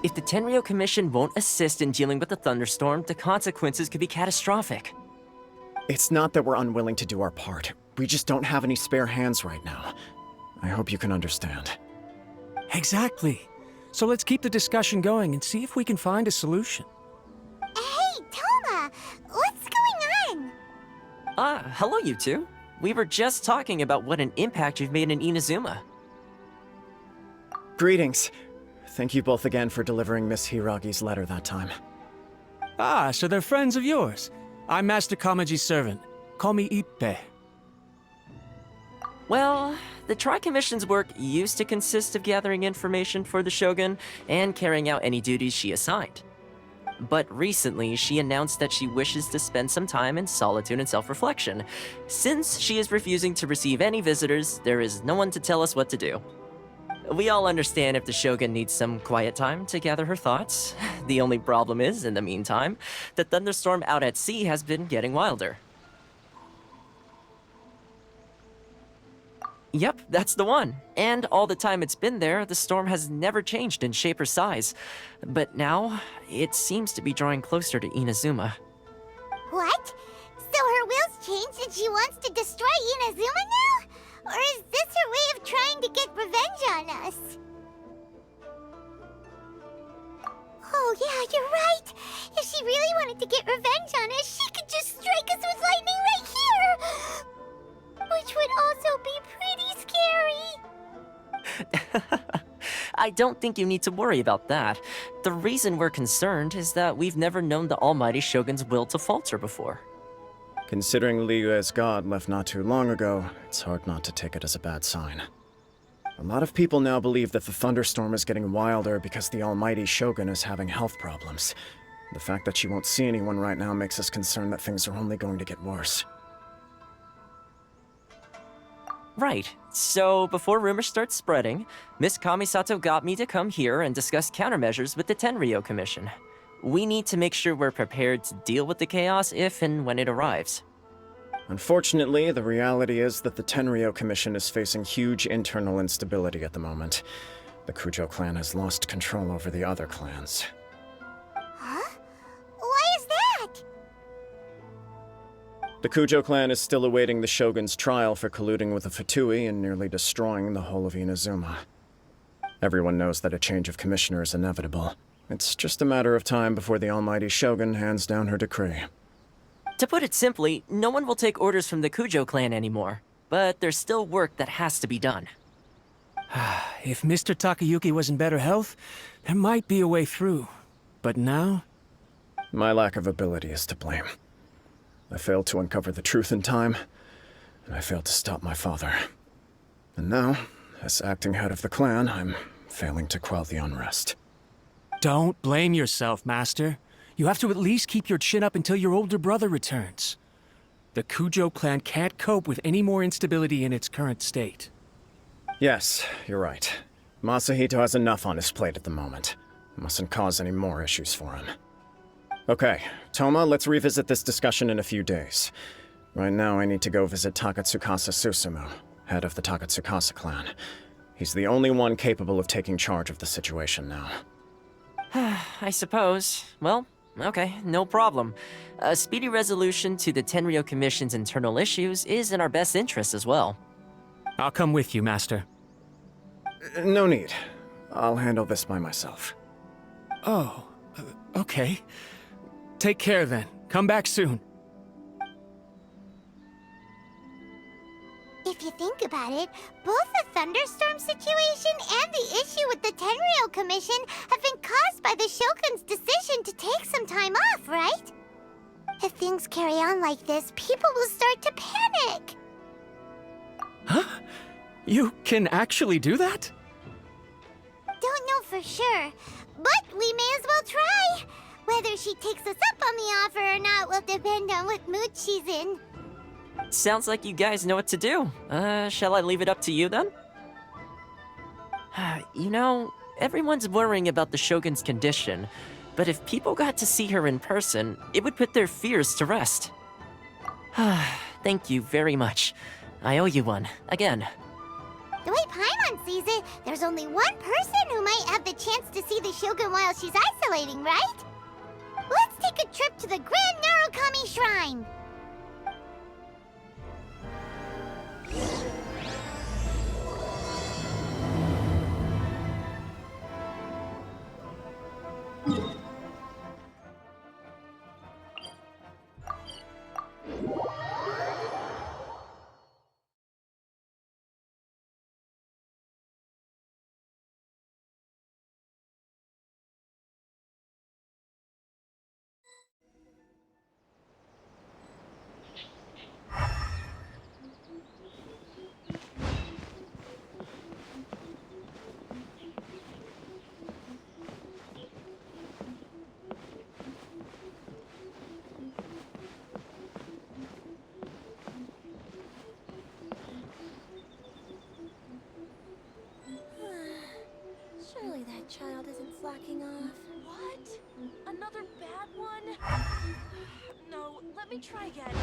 If the Tenryou Commission won't assist in dealing with the thunderstorm, the consequences could be catastrophic. It's not that we're unwilling to do our part. We just don't have any spare hands right now. I hope you can understand. Exactly. So let's keep the discussion going and see if we can find a solution. Hey, Toma! What's going on? Hello you two. We were just talking about what an impact you've made in Inazuma. Greetings. Thank you both again for delivering Miss Hiragi's letter that time. Ah, so they're friends of yours. I'm Master Kamaji's servant. Call me Ippei. Well, the Tri-Commission's work used to consist of gathering information for the Shogun and carrying out any duties she assigned. But recently, she announced that she wishes to spend some time in solitude and self-reflection. Since she is refusing to receive any visitors, there is no one to tell us what to do. We all understand if the Shogun needs some quiet time to gather her thoughts. The only problem is, in the meantime, the thunderstorm out at sea has been getting wilder. Yep, that's the one. And all the time it's been there, the storm has never changed in shape or size. But now, it seems to be drawing closer to Inazuma. What? So her will's changed and she wants to destroy Inazuma now? Or is this her way of trying to get revenge on us? Oh yeah, you're right! If she really wanted to get revenge on us, she could just strike us with lightning right here! Which would also be pretty scary! I don't think you need to worry about that. The reason we're concerned is that we've never known the Almighty Shogun's will to falter before. Considering Liyue's god left not too long ago, it's hard not to take it as a bad sign. A lot of people now believe that the thunderstorm is getting wilder because the Almighty Shogun is having health problems. The fact that she won't see anyone right now makes us concerned that things are only going to get worse. Right. So, before rumors start spreading, Miss Kamisato got me to come here and discuss countermeasures with the Tenryou Commission. We need to make sure we're prepared to deal with the chaos if and when it arrives. Unfortunately, the reality is that the Tenryou Commission is facing huge internal instability at the moment. The Kujo clan has lost control over the other clans. Huh? Why is that? The Kujo clan is still awaiting the Shogun's trial for colluding with the Fatui and nearly destroying the whole of Inazuma. Everyone knows that a change of commissioner is inevitable. It's just a matter of time before the Almighty Shogun hands down her decree. To put it simply, no one will take orders from the Kujo clan anymore. But there's still work that has to be done. If Mr. Takayuki was in better health, there might be a way through. But now? My lack of ability is to blame. I failed to uncover the truth in time, and I failed to stop my father. And now, as acting head of the clan, I'm failing to quell the unrest. Don't blame yourself, Master. You have to at least keep your chin up until your older brother returns. The Kujo clan can't cope with any more instability in its current state. Yes, you're right. Masahito has enough on his plate at the moment. Mustn't cause any more issues for him. Okay, Toma, let's revisit this discussion in a few days. Right now, I need to go visit Takatsukasa Susumu, head of the Takatsukasa clan. He's the only one capable of taking charge of the situation now. I suppose. Well, okay, no problem. A speedy resolution to the Tenryou Commission's internal issues is in our best interest as well. I'll come with you, Master. No need. I'll handle this by myself. Oh, okay. Take care then. Come back soon. If you think about it, both the thunderstorm situation and the issue with the Tenryou Commission have been caused by the Shogun's decision to take some time off, right? If things carry on like this, people will start to panic. Huh? You can actually do that? Don't know for sure, but we may as well try. Whether she takes us up on the offer or not will depend on what mood she's in. Sounds like you guys know what to do. Shall I leave it up to you then? You know, everyone's worrying about the Shogun's condition, but if people got to see her in person, it would put their fears to rest. Thank you very much. I owe you one, again. The way Paimon sees it, there's only one person who might have the chance to see the Shogun while she's isolating, right? Let's take a trip to the Grand Narukami Shrine! Surely that child isn't slacking off. What? Another bad one? No, let me try again.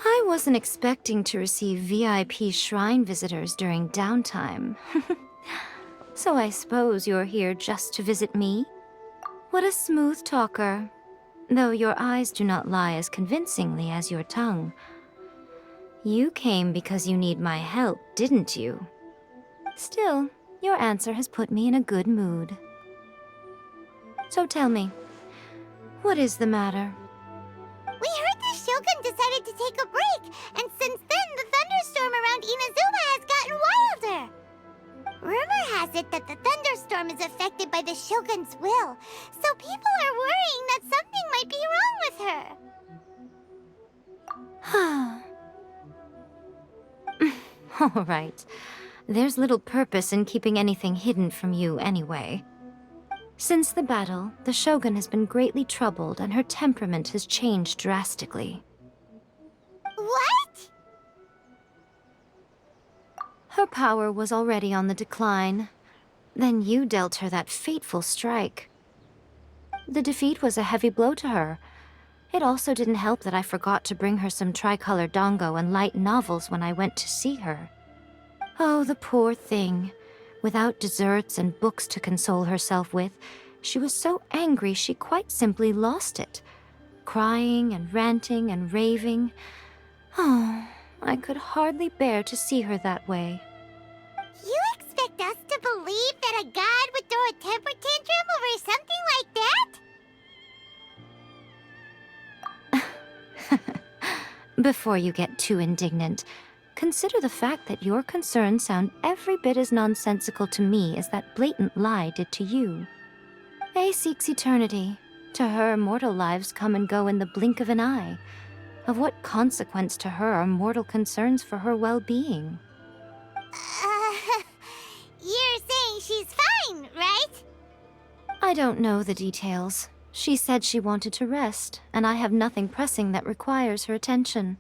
I wasn't expecting to receive VIP shrine visitors during downtime. So I suppose you're here just to visit me? What a smooth talker. Though your eyes do not lie as convincingly as your tongue. You came because you need my help, didn't you? Still, your answer has put me in a good mood. So tell me, what is the matter? We heard the Shogun decided to take a break, and since then the thunderstorm around Inazuma has gotten wilder. Rumor has it that the thunderstorm is affected by the Shogun's will, so people are worrying that something might be wrong with her. All right. There's little purpose in keeping anything hidden from you anyway. Since the battle, the Shogun has been greatly troubled and her temperament has changed drastically. What? Her power was already on the decline. Then you dealt her that fateful strike. The defeat was a heavy blow to her. It also didn't help that I forgot to bring her some tricolor dango and light novels when I went to see her. Oh, the poor thing. Without desserts and books to console herself with, she was so angry she quite simply lost it. Crying and ranting and raving. Oh, I could hardly bear to see her that way. You expect us to believe that a god would throw a temper tantrum over something like that? Before you get too indignant, consider the fact that your concerns sound every bit as nonsensical to me as that blatant lie did to you. Ei seeks eternity. To her, mortal lives come and go in the blink of an eye. Of what consequence to her are mortal concerns for her well-being? You're saying she's fine, right? I don't know the details. She said she wanted to rest, and I have nothing pressing that requires her attention,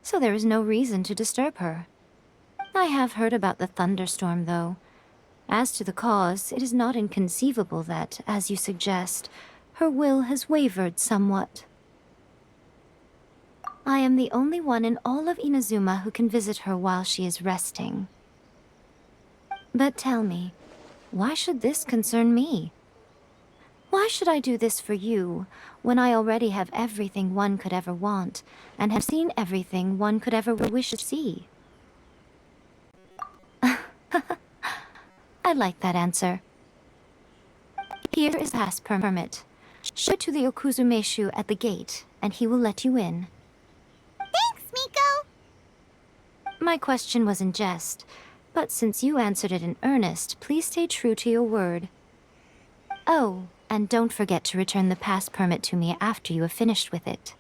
so there is no reason to disturb her. I have heard about the thunderstorm, though. As to the cause, it is not inconceivable that, as you suggest, her will has wavered somewhat. I am the only one in all of Inazuma who can visit her while she is resting. But tell me, why should this concern me? Why should I do this for you, when I already have everything one could ever want, and have seen everything one could ever wish to see? I like that answer. Here is a pass permit. Show it to the Okuzumeshu at the gate, and he will let you in. Thanks, Miko! My question was in jest, but since you answered it in earnest, please stay true to your word. Oh, and don't forget to return the pass permit to me after you have finished with it.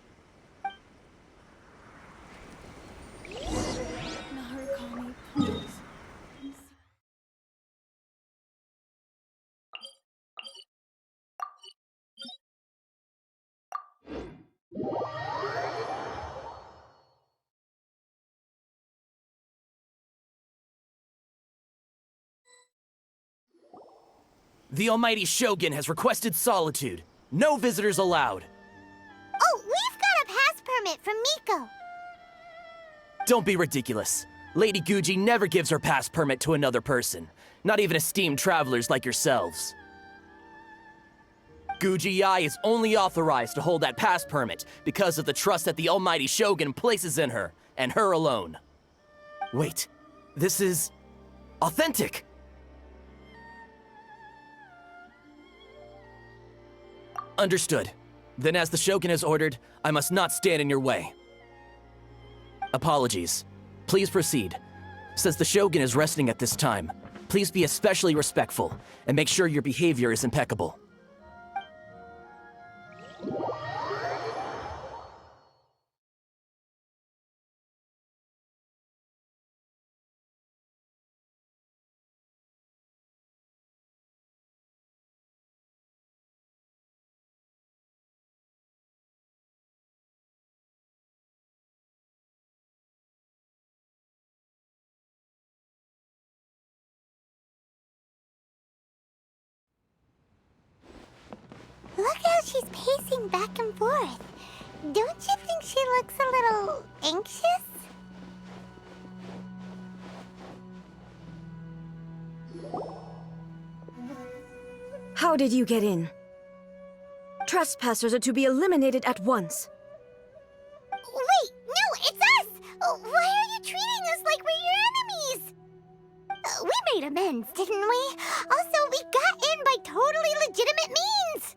Narukami, please. The Almighty Shogun has requested solitude. No visitors allowed. Oh, we've got a pass permit from Miko. Don't be ridiculous. Lady Guji never gives her pass permit to another person, not even esteemed travelers like yourselves. Guji Ei is only authorized to hold that pass permit because of the trust that the Almighty Shogun places in her, and her alone. Wait, this is authentic. Understood. Then as the Shogun has ordered, I must not stand in your way. Apologies. Please proceed. Since the Shogun is resting at this time, please be especially respectful and make sure your behavior is impeccable. Look how she's pacing back and forth. Don't you think she looks a little anxious? How did you get in? Trespassers are to be eliminated at once. Wait, no, it's us! Why are you treating us like we're your enemies? We made amends, didn't we? Also, we got in by totally legitimate means!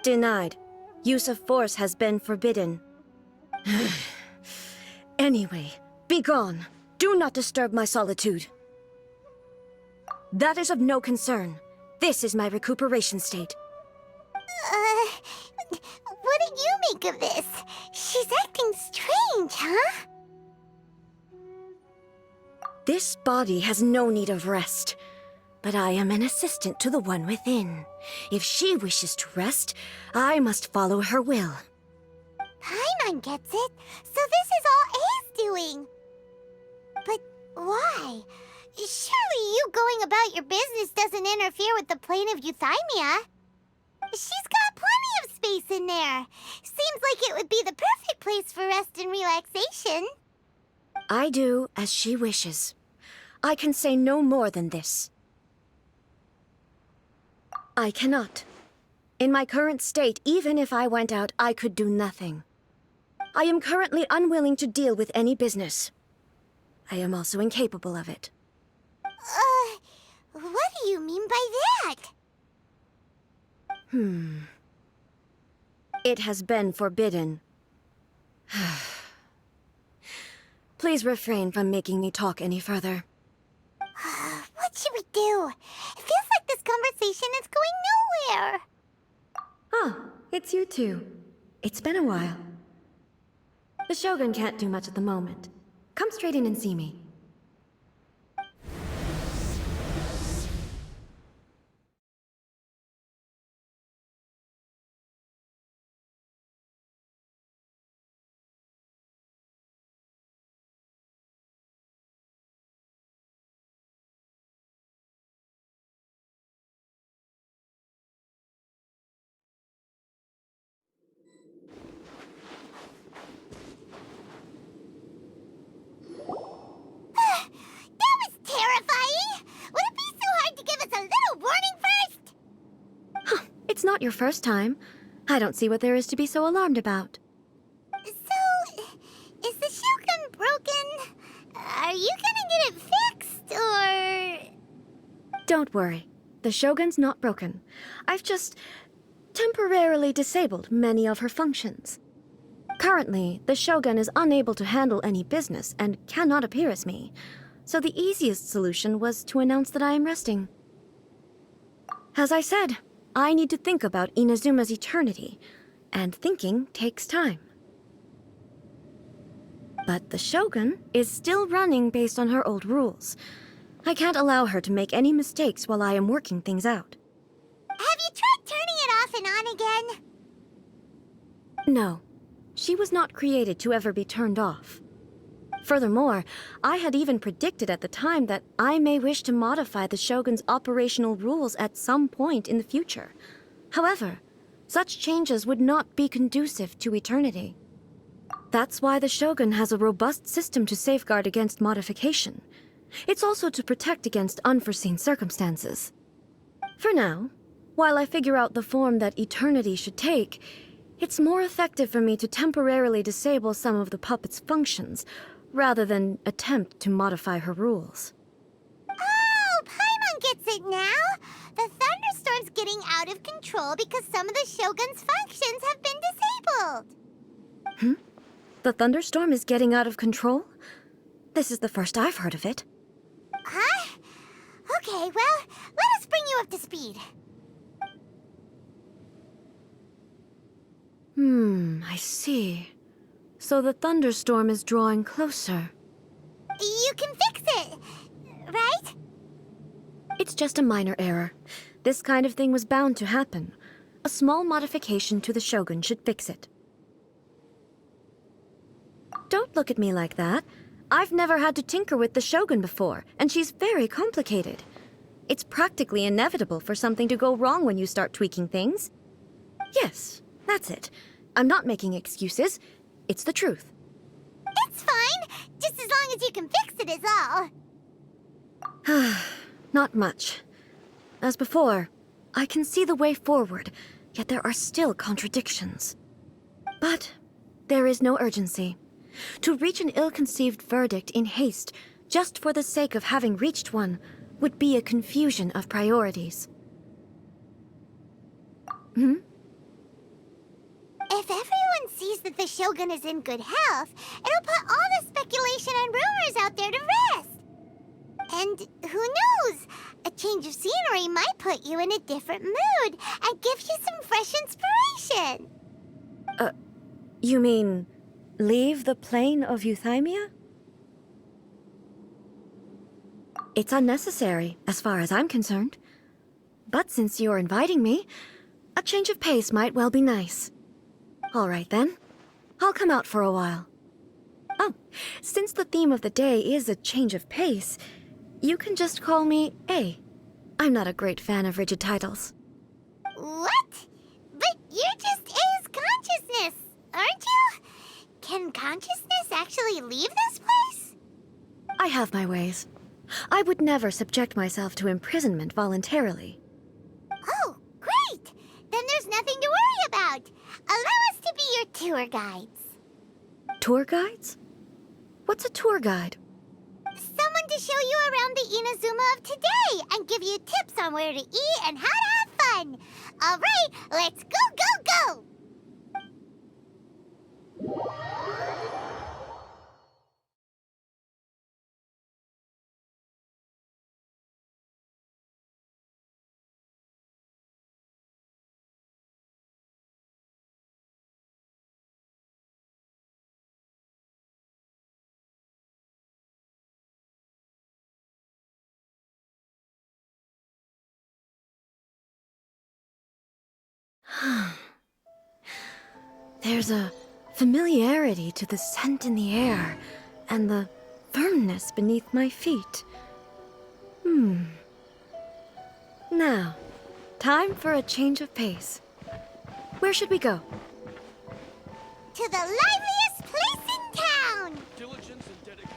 Denied. Use of force has been forbidden. Anyway, be gone. Do not disturb my solitude. That is of no concern. This is my recuperation state. What do you make of this? She's acting strange, huh? This body has no need of rest. But I am an assistant to the one within. If she wishes to rest, I must follow her will. Paimon gets it. So this is all Ei's doing. But why? Surely you going about your business doesn't interfere with the plane of euthymia. She's got plenty of space in there. Seems like it would be the perfect place for rest and relaxation. I do as she wishes. I can say no more than this. I cannot. In my current state, even if I went out, I could do nothing. I am currently unwilling to deal with any business. I am also incapable of it. What do you mean by that? It has been forbidden. Please refrain from making me talk any further. What should we do? It feels like this conversation is going nowhere. Ah, it's you two. It's been a while. The Shogun can't do much at the moment. Come straight in and see me. That was terrifying! Would it be so hard to give us a little warning first? It's not your first time. I don't see what there is to be so alarmed about. So, is the Shogun broken? Are you gonna get it fixed, or...? Don't worry. The Shogun's not broken. I've just temporarily disabled many of her functions. Currently, the Shogun is unable to handle any business and cannot appear as me. So the easiest solution was to announce that I am resting. As I said, I need to think about Inazuma's eternity, and thinking takes time. But the Shogun is still running based on her old rules. I can't allow her to make any mistakes while I am working things out. Have you tried turning it off and on again? No, she was not created to ever be turned off. Furthermore, I had even predicted at the time that I may wish to modify the Shogun's operational rules at some point in the future. However, such changes would not be conducive to eternity. That's why the Shogun has a robust system to safeguard against modification. It's also to protect against unforeseen circumstances. For now, while I figure out the form that eternity should take, it's more effective for me to temporarily disable some of the puppet's functions, rather than attempt to modify her rules. Oh, Paimon gets it now! The thunderstorm's getting out of control because some of the Shogun's functions have been disabled. The thunderstorm is getting out of control? This is the first I've heard of it. Huh? Okay, well, let us bring you up to speed. I see. So the thunderstorm is drawing closer. You can fix it, right? It's just a minor error. This kind of thing was bound to happen. A small modification to the Shogun should fix it. Don't look at me like that. I've never had to tinker with the Shogun before, and she's very complicated. It's practically inevitable for something to go wrong when you start tweaking things. Yes, that's it. I'm not making excuses. It's the truth. It's fine, just as long as you can fix it is all. Not much. As before, I can see the way forward, yet there are still contradictions. But there is no urgency. To reach an ill-conceived verdict in haste, just for the sake of having reached one, would be a confusion of priorities. If everyone sees that the Shogun is in good health, it'll put all the speculation and rumors out there to rest. And who knows? A change of scenery might put you in a different mood and give you some fresh inspiration. You mean, leave the plane of euthymia? It's unnecessary, as far as I'm concerned. But since you're inviting me, a change of pace might well be nice. All right, then. I'll come out for a while. Oh, since the theme of the day is a change of pace, you can just call me Ei. I'm not a great fan of rigid titles. What? But you're just Ei's consciousness, aren't you? Can consciousness actually leave this place? I have my ways. I would never subject myself to imprisonment voluntarily. Oh, great! Then there's nothing to worry about. Allow us to be your tour guides. Tour guides? What's a tour guide? Someone to show you around the Inazuma of today and give you tips on where to eat and how to have fun. All right, let's go, go, go! There's a familiarity to the scent in the air and the firmness beneath my feet. Now, time for a change of pace. Where should we go? To the liveliest place in town! Diligence and dedication.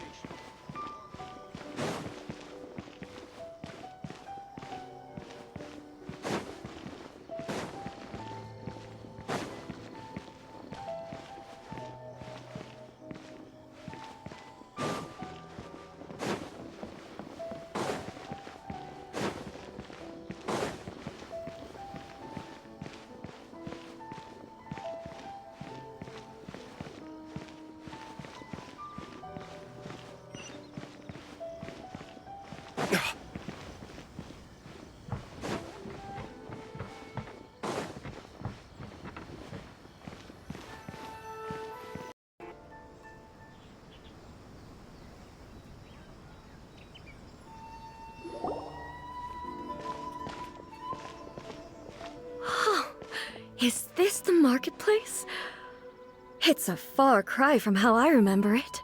Is this the marketplace? It's a far cry from how I remember it.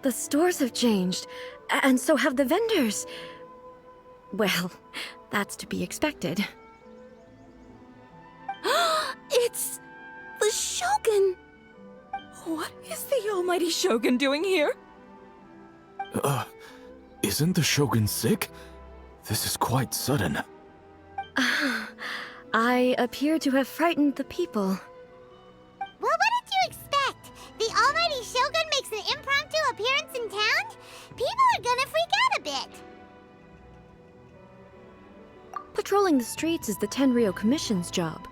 The stores have changed, and so have the vendors. Well, that's to be expected. It's the Shogun! What is the almighty Shogun doing here? Isn't the Shogun sick? This is quite sudden. I appear to have frightened the people. Well, what did you expect? The almighty Shogun makes an impromptu appearance in town? People are gonna freak out a bit. Patrolling the streets is the Tenryou Commission's job.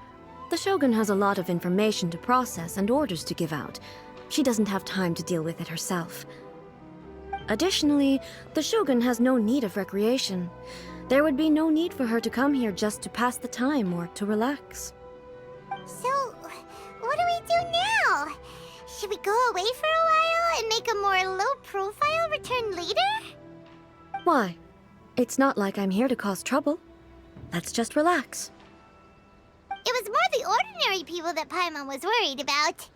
The Shogun has a lot of information to process and orders to give out. She doesn't have time to deal with it herself. Additionally, the Shogun has no need of recreation. There would be no need for her to come here just to pass the time or to relax. So, what do we do now? Should we go away for a while and make a more low-profile return later? Why? It's not like I'm here to cause trouble. Let's just relax. It was more the ordinary people that Paimon was worried about.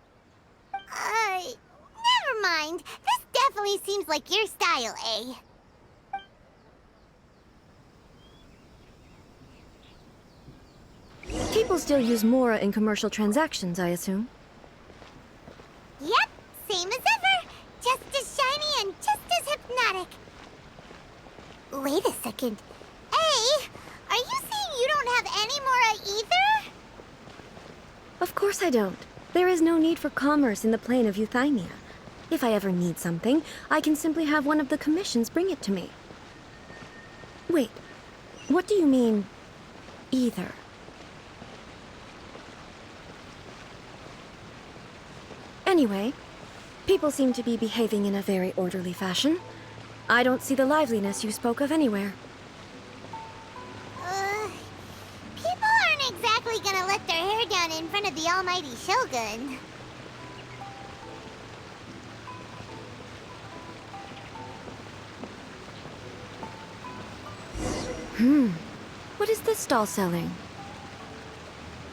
Never mind. This definitely seems like your style, eh? People still use Mora in commercial transactions, I assume. Yep, same as ever. Just as shiny and just as hypnotic. Wait a second. Hey, are you saying you don't have any Mora either? Of course I don't. There is no need for commerce in the plane of Euthymia. If I ever need something, I can simply have one of the commissions bring it to me. Wait, what do you mean, either? Anyway, people seem to be behaving in a very orderly fashion. I don't see the liveliness you spoke of anywhere. People aren't exactly gonna let their hair down in front of the almighty Shogun. What is this stall selling?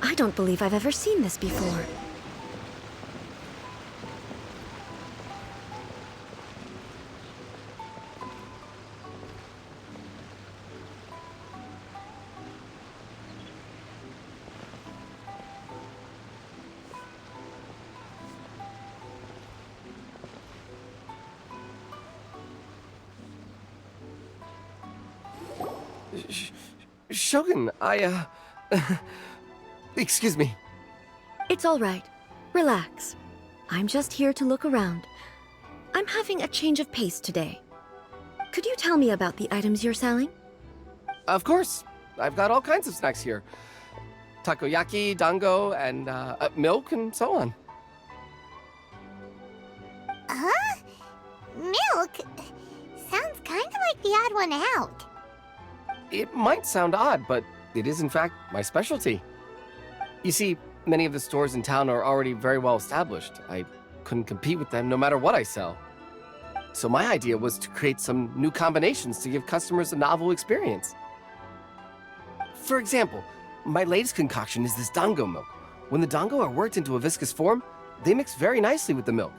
I don't believe I've ever seen this before. Shogun, excuse me. It's all right. Relax. I'm just here to look around. I'm having a change of pace today. Could you tell me about the items you're selling? Of course. I've got all kinds of snacks here. Takoyaki, dango, and milk, and so on. Huh? Milk? Sounds kind of like the odd one out. It might sound odd, but it is in fact my specialty. You see, many of the stores in town are already very well established. I couldn't compete with them no matter what I sell. So my idea was to create some new combinations to give customers a novel experience. For example, my latest concoction is this dango milk. When the dango are worked into a viscous form, they mix very nicely with the milk.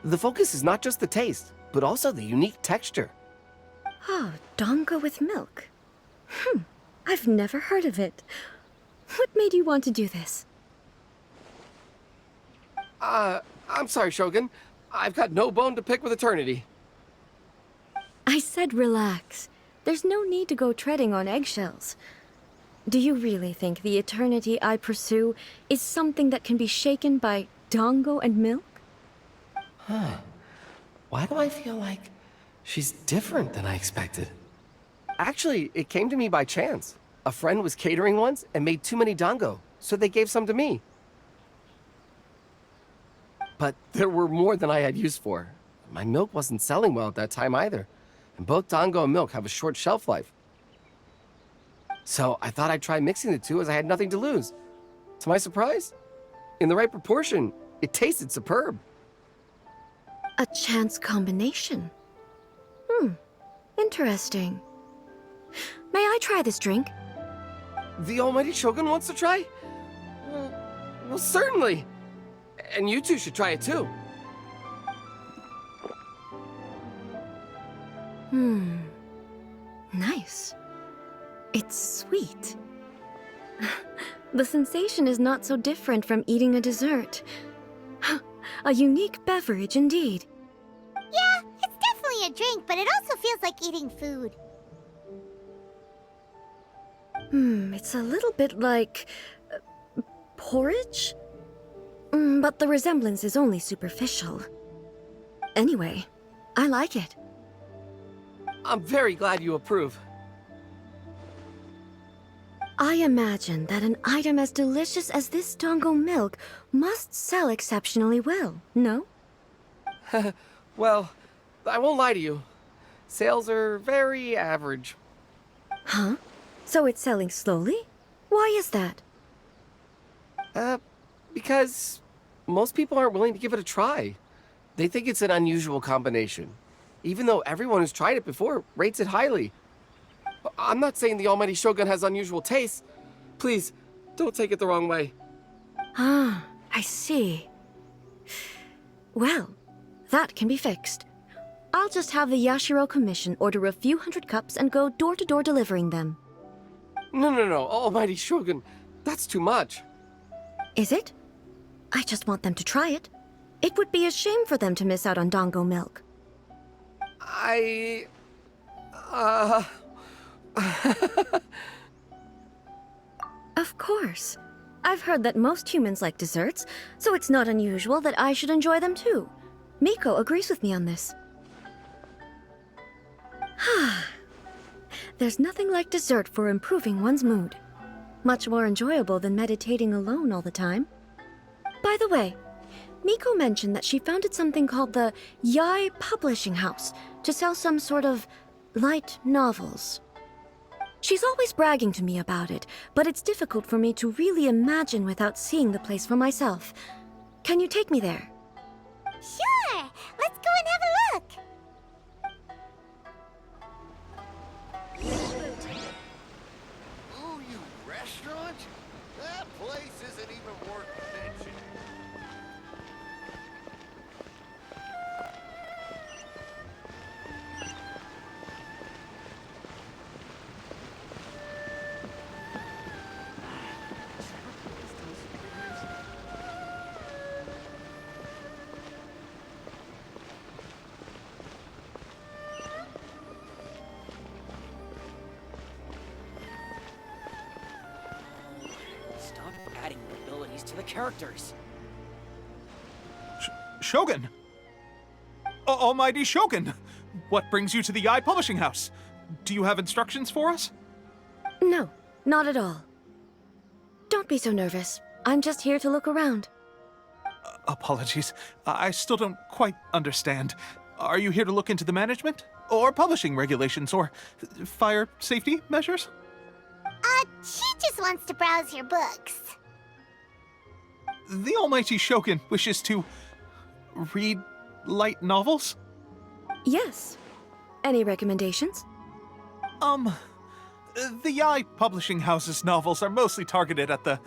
The focus is not just the taste, but also the unique texture. Oh, dango with milk. I've never heard of it. What made you want to do this? I'm sorry, Shogun. I've got no bone to pick with eternity. I said relax. There's no need to go treading on eggshells. Do you really think the eternity I pursue is something that can be shaken by dango and milk? Why do I feel like she's different than I expected? Actually, it came to me by chance. A friend was catering once and made too many dango, so they gave some to me. But there were more than I had use for. My milk wasn't selling well at that time either, and both dango and milk have a short shelf life. So I thought I'd try mixing the two as I had nothing to lose. To my surprise, in the right proportion, it tasted superb. A chance combination. Interesting. May I try this drink? The almighty Shogun wants to try? Well, certainly. And you two should try it too. Nice. It's sweet. The sensation is not so different from eating a dessert. A unique beverage indeed. Yeah, it's definitely a drink, but it also feels like eating food. It's a little bit like... porridge? But the resemblance is only superficial. Anyway, I like it. I'm very glad you approve. I imagine that an item as delicious as this dango milk must sell exceptionally well, no? Well, I won't lie to you. Sales are very average. Huh? So it's selling slowly? Why is that? Because most people aren't willing to give it a try. They think it's an unusual combination, even though everyone who's tried it before rates it highly. I'm not saying the Almighty Shogun has unusual tastes. Please, don't take it the wrong way. Ah, I see. Well, that can be fixed. I'll just have the Yashiro Commission order a few hundred cups and go door-to-door delivering them. No, Almighty Shogun, that's too much. Is it? I just want them to try it. It would be a shame for them to miss out on dango milk. Of course. I've heard that most humans like desserts, so it's not unusual that I should enjoy them too. Miko agrees with me on this. There's nothing like dessert for improving one's mood. Much more enjoyable than meditating alone all the time. By the way, Miko mentioned that she founded something called the Ei Publishing House to sell some sort of light novels. She's always bragging to me about it, but it's difficult for me to really imagine without seeing the place for myself. Can you take me there? Sure! Let's go and have a look! Ooh, you restaurant? That place isn't even worth mentioning. Stop adding abilities to the characters. Shogun! Almighty Shogun! What brings you to the Ei Publishing House? Do you have instructions for us? No, not at all. Don't be so nervous. I'm just here to look around. Apologies. I still don't quite understand. Are you here to look into the management? Or publishing regulations? Or fire safety measures? She just wants to browse your books. The Almighty Shogun wishes to read light novels? Yes. Any recommendations? The Ei Publishing House's novels are mostly targeted at the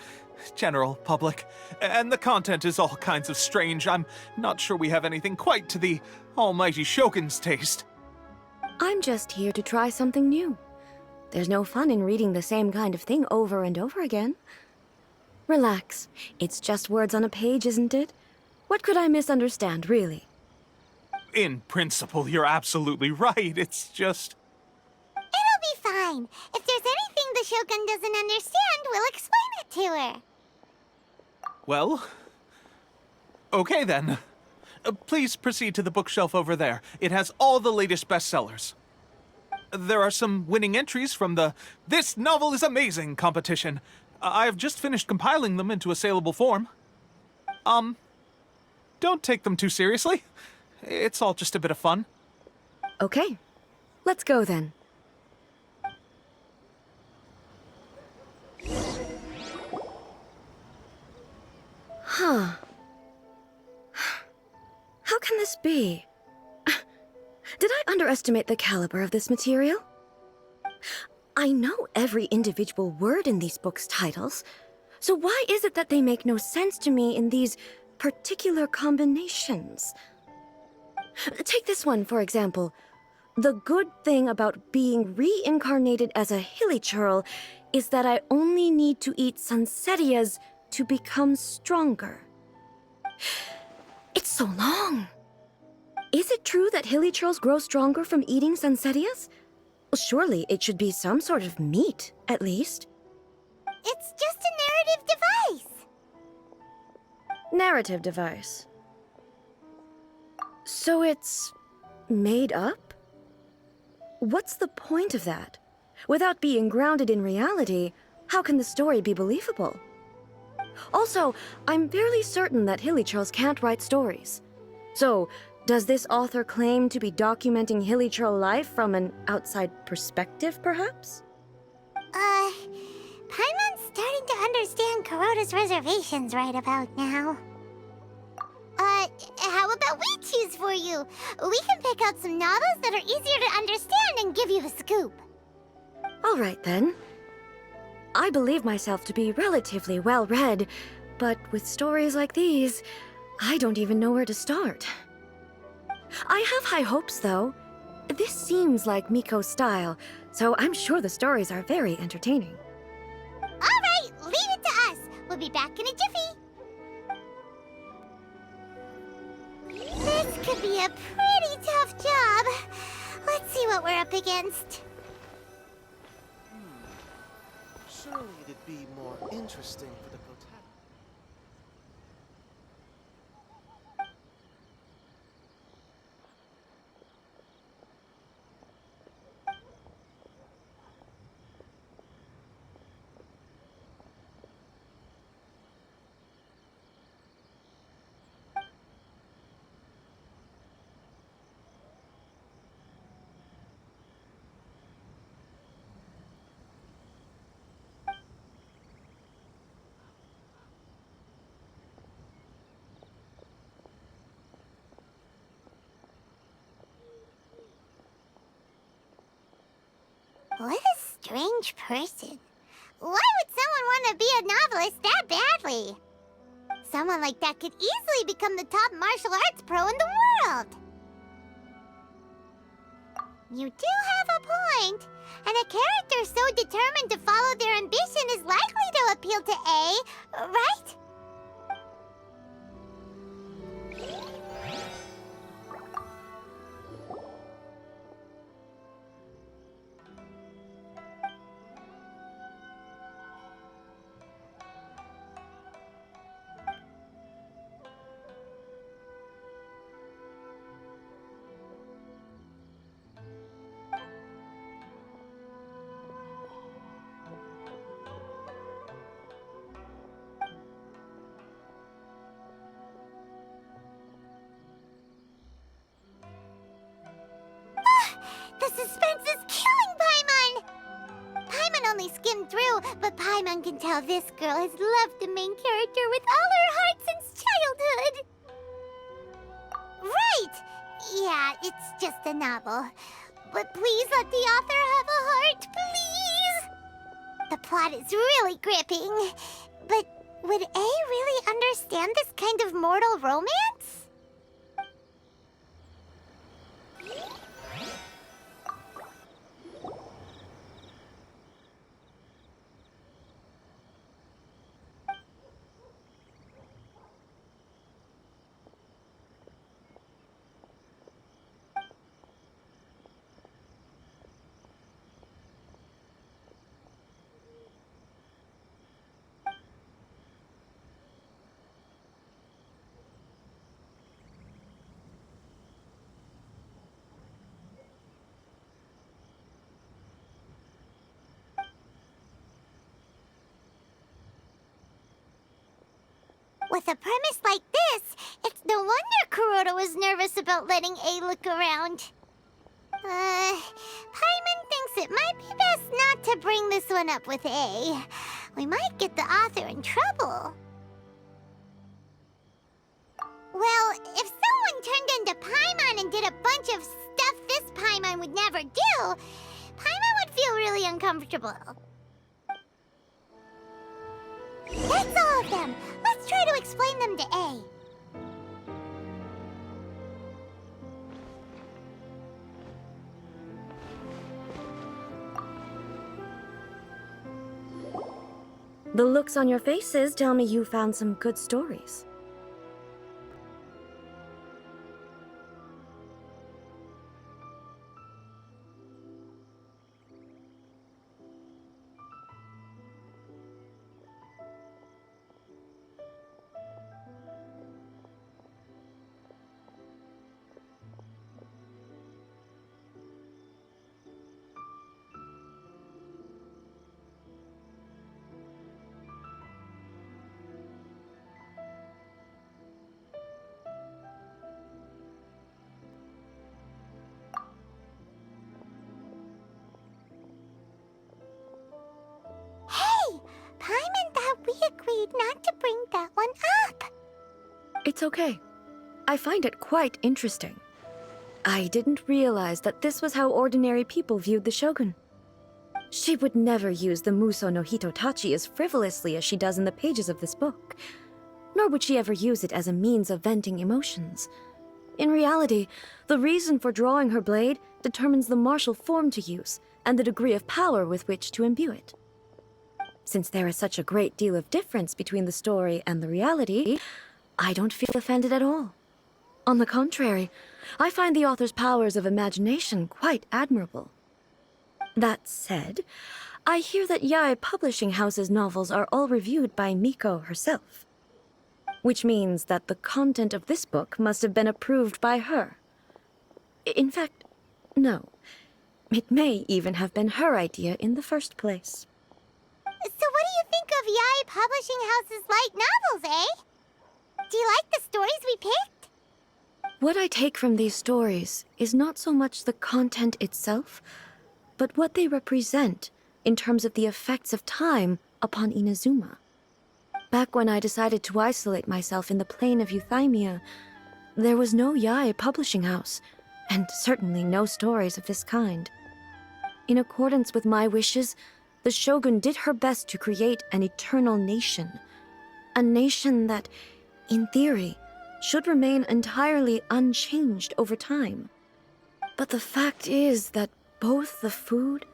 general public, and the content is all kinds of strange. I'm not sure we have anything quite to the Almighty Shogun's taste. I'm just here to try something new. There's no fun in reading the same kind of thing over and over again. Relax. It's just words on a page, isn't it? What could I misunderstand, really? In principle, you're absolutely right. It's just... It'll be fine. If there's anything the Shogun doesn't understand, we'll explain it to her. Well... okay then. Please proceed to the bookshelf over there. It has all the latest bestsellers. There are some winning entries from the This Novel is Amazing competition. I've just finished compiling them into a saleable form. Don't take them too seriously. It's all just a bit of fun. Okay. Let's go then. Huh. How can this be? Did I underestimate the caliber of this material? I know every individual word in these books' titles, so why is it that they make no sense to me in these particular combinations? Take this one, for example. The good thing about being reincarnated as a hilichurl is that I only need to eat sunsetias to become stronger. It's so long. Is it true that hilichurls grow stronger from eating sunsetias? Surely it should be some sort of meat, at least. It's just a narrative device. Narrative device. So it's made up? What's the point of that? Without being grounded in reality, how can the story be believable? Also, I'm fairly certain that hilichurls can't write stories. So, does this author claim to be documenting hilichurl life from an outside perspective, perhaps? Paimon's starting to understand Kuroda's reservations right about now. How about we choose for you? We can pick out some novels that are easier to understand and give you the scoop. All right, then. I believe myself to be relatively well-read, but with stories like these, I don't even know where to start. I have high hopes, though. This seems like Miko's style, so I'm sure the stories are very entertaining. All right, leave it to us. We'll be back in a jiffy. This could be a pretty tough job. Let's see what we're up against. Surely it'd be more interesting for the protagonist. What a strange person. Why would someone want to be a novelist that badly? Someone like that could easily become the top martial arts pro in the world. You do have a point. And a character so determined to follow their ambition is likely to appeal to A, right? The suspense is killing Paimon! Paimon only skimmed through, but Paimon can tell this girl has loved the main character with all her heart since childhood. Right! Yeah, it's just a novel. But please let the author have a heart, please! The plot is really gripping. But would A really understand this kind of mortal romance? With a premise like this, it's no wonder Kuroda was nervous about letting A look around. Paimon thinks it might be best not to bring this one up with A. We might get the author in trouble. Well, if someone turned into Paimon and did a bunch of stuff this Paimon would never do, Paimon would feel really uncomfortable. That's all of them. Let's try to explain them to A. The looks on your faces tell me you found some good stories. Hey! Paimon thought we agreed not to bring that one up. It's okay. I find it quite interesting. I didn't realize that this was how ordinary people viewed the Shogun. She would never use the Muso no Hitotachi as frivolously as she does in the pages of this book, nor would she ever use it as a means of venting emotions. In reality, the reason for drawing her blade determines the martial form to use and the degree of power with which to imbue it. Since there is such a great deal of difference between the story and the reality, I don't feel offended at all. On the contrary, I find the author's powers of imagination quite admirable. That said, I hear that Yae Publishing House's novels are all reviewed by Miko herself. Which means that the content of this book must have been approved by her. In fact, no. It may even have been her idea in the first place. So what do you think of Yae Publishing House's light novels, eh? Do you like the stories we picked? What I take from these stories is not so much the content itself, but what they represent in terms of the effects of time upon Inazuma. Back when I decided to isolate myself in the plain of Euthymia, there was no Yae Publishing House, and certainly no stories of this kind. In accordance with my wishes, the Shogun did her best to create an eternal nation. A nation that, in theory, should remain entirely unchanged over time. But the fact is that both the food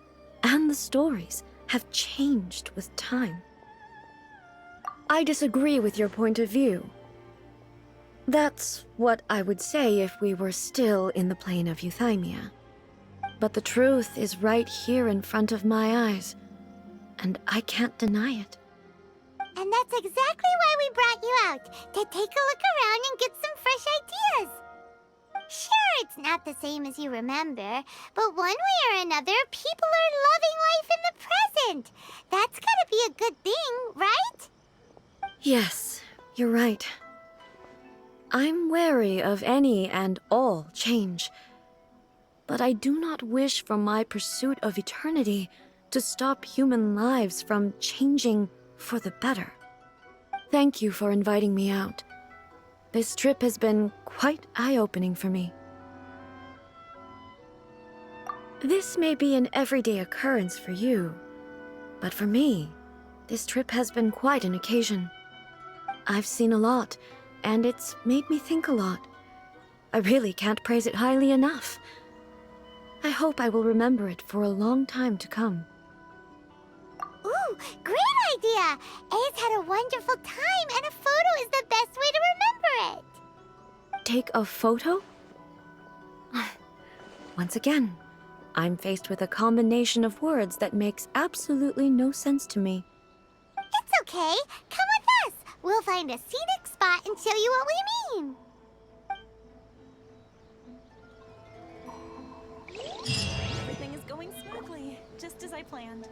and the stories have changed with time. I disagree with your point of view. That's what I would say if we were still in the plane of Euthymia. But the truth is right here in front of my eyes, and I can't deny it. And that's exactly why we brought you out, to take a look around and get some fresh ideas. Sure, it's not the same as you remember, but one way or another, people are loving life in the present. That's gotta be a good thing, right? Yes, you're right. I'm wary of any and all change, but I do not wish for my pursuit of eternity to stop human lives from changing for the better. Thank you for inviting me out. This trip has been quite eye-opening for me. This may be an everyday occurrence for you, but for me, this trip has been quite an occasion. I've seen a lot, and it's made me think a lot. I really can't praise it highly enough. I hope I will remember it for a long time to come. Ooh, great idea! A's had a wonderful time, and a photo is the best way to remember it. Take a photo? Once again, I'm faced with a combination of words that makes absolutely no sense to me. It's okay. Come with us. We'll find a scenic spot and show you what we mean. Everything is going smoothly, just as I planned.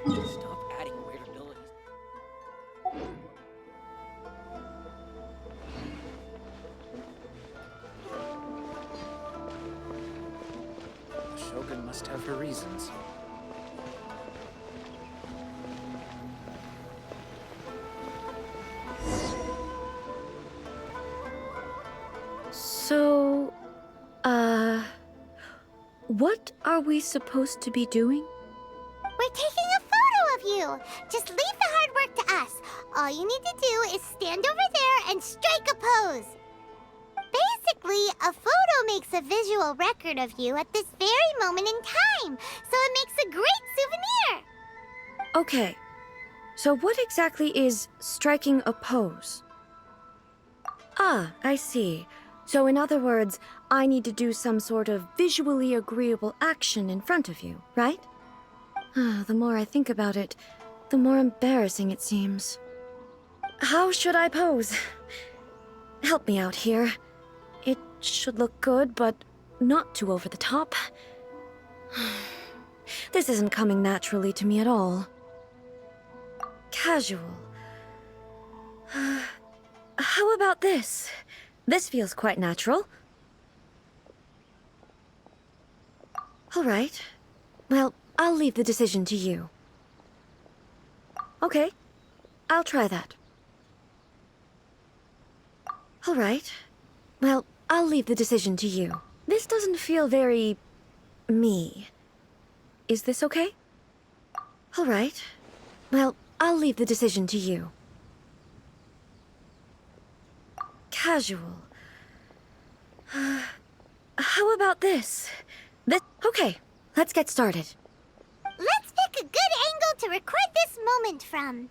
Stop adding weird abilities. The Shogun must have her reasons. So, what are we supposed to be doing? We're taking a photo of you. Just leave the hard work to us. All you need to do is stand over there and strike a pose. Basically, a photo makes a visual record of you at this very moment in time, so it makes a great souvenir. Okay, So what exactly is striking a pose? Ah, I see. So in other words, I need to do some sort of visually agreeable action in front of you, right? The more I think about it, the more embarrassing it seems. How should I pose? Help me out here. It should look good, but not too over the top. This isn't coming naturally to me at all. Casual. How about this? This feels quite natural. All right. Well, I'll leave the decision to you. Okay. I'll try that. All right. Well, I'll leave the decision to you. This doesn't feel very... me. Is this okay? All right. Well, I'll leave the decision to you. Casual. How about this? Okay, let's get started. Let's pick a good angle to record this moment from.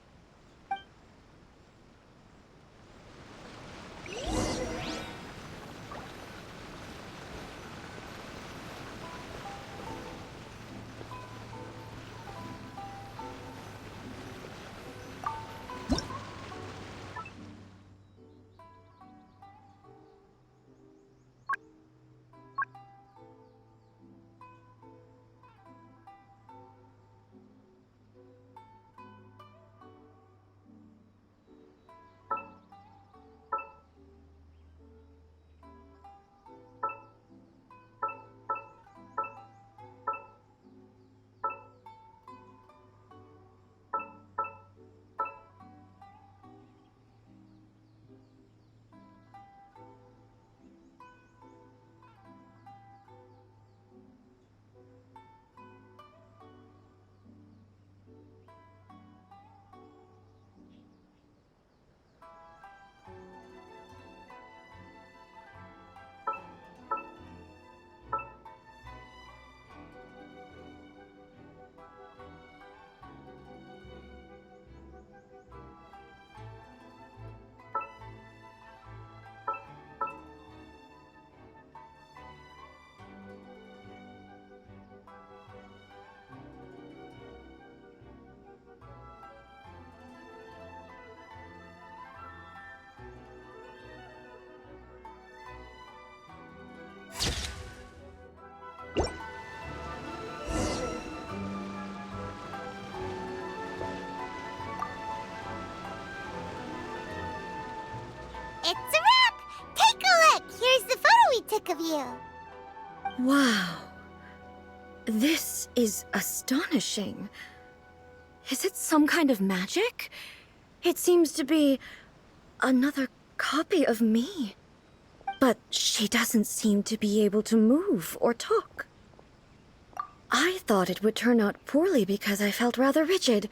It's a wrap! Take a look! Here's the photo we took of you. Wow. This is astonishing. Is it some kind of magic? It seems to be another copy of me. But she doesn't seem to be able to move or talk. I thought it would turn out poorly because I felt rather rigid,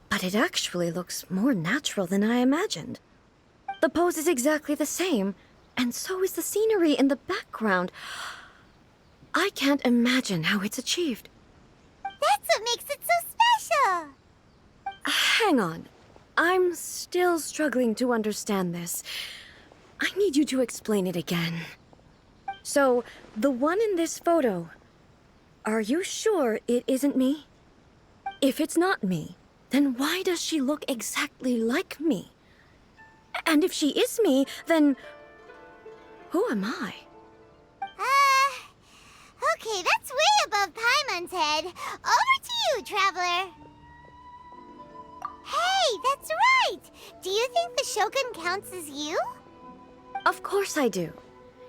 but it actually looks more natural than I imagined. The pose is exactly the same, and so is the scenery in the background. I can't imagine how it's achieved. That's what makes it so special! Hang on. I'm still struggling to understand this. I need you to explain it again. So, the one in this photo, are you sure it isn't me? If it's not me, then why does she look exactly like me? And if she is me, then who am I? Okay, that's way above Paimon's head. Over to you, Traveler. Hey, that's right! Do you think the Shogun counts as you? Of course I do.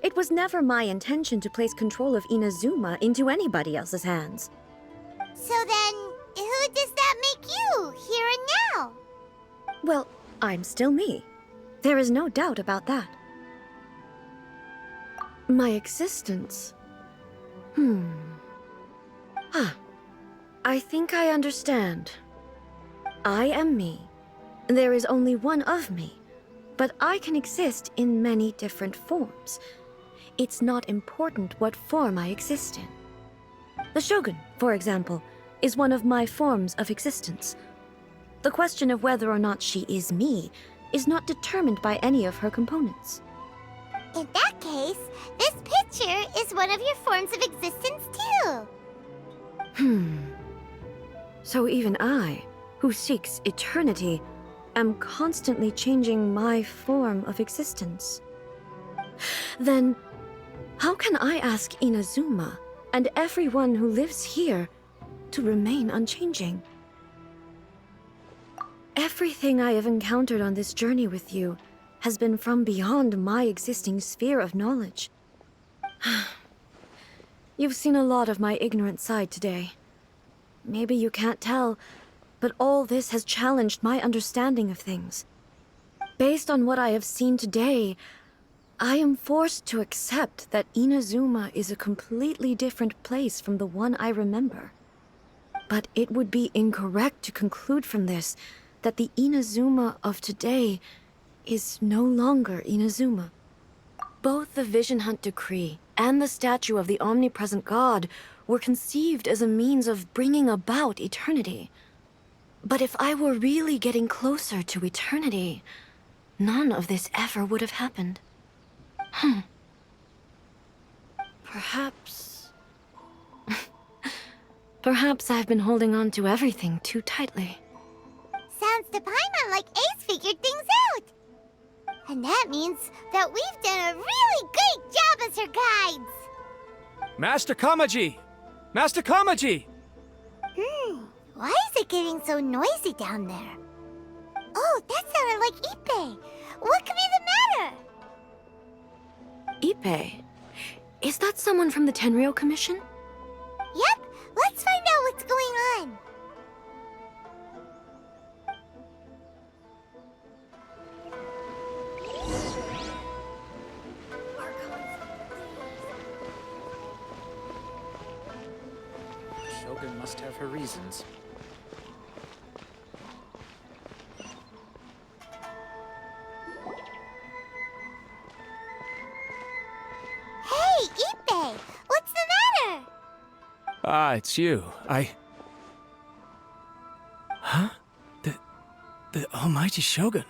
It was never my intention to place control of Inazuma into anybody else's hands. So then, who does that make you, here and now? Well, I'm still me. There is no doubt about that. My existence... I think I understand. I am me. There is only one of me, but I can exist in many different forms. It's not important what form I exist in. The Shogun, for example, is one of my forms of existence. The question of whether or not she is me is not determined by any of her components. In that case, this picture is one of your forms of existence too. So even I, who seeks eternity, am constantly changing my form of existence. Then, how can I ask Inazuma and everyone who lives here to remain unchanging? Everything I have encountered on this journey with you has been from beyond my existing sphere of knowledge. You've seen a lot of my ignorant side today. Maybe you can't tell, but all this has challenged my understanding of things. Based on what I have seen today, I am forced to accept that Inazuma is a completely different place from the one I remember. But it would be incorrect to conclude from this that the Inazuma of today is no longer Inazuma. Both the Vision Hunt Decree and the statue of the omnipresent god were conceived as a means of bringing about eternity. But if I were really getting closer to eternity, none of this ever would have happened. Perhaps... Perhaps I've been holding on to everything too tightly. Sounds to Paimon like Ace figured things out. And that means that we've done a really great job as her guides. Master Kamaji! Master Kamaji! Why is it getting so noisy down there? Oh, that sounded like Ippei. What could be the matter? Ippei? Is that someone from the Tenryou Commission? Yep, let's find out what's going on. Shogun must have her reasons. Hey, Ippei! What's the matter? Ah, it's you. Huh? The Almighty Shogun.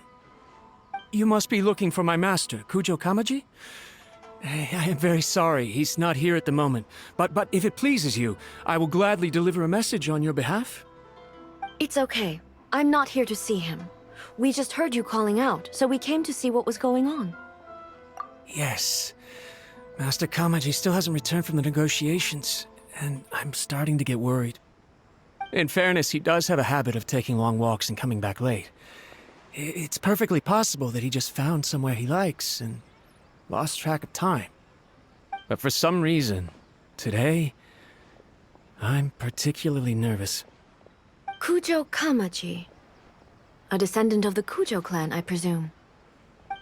You must be looking for my master, Kujo Kamaji? I am very sorry, he's not here at the moment. But if it pleases you, I will gladly deliver a message on your behalf. It's okay. I'm not here to see him. We just heard you calling out, so we came to see what was going on. Yes. Master Kamaji still hasn't returned from the negotiations, and I'm starting to get worried. In fairness, he does have a habit of taking long walks and coming back late. It's perfectly possible that he just found somewhere he likes and lost track of time. But for some reason, today, I'm particularly nervous. Kujo Kamaji. A descendant of the Kujo clan, I presume.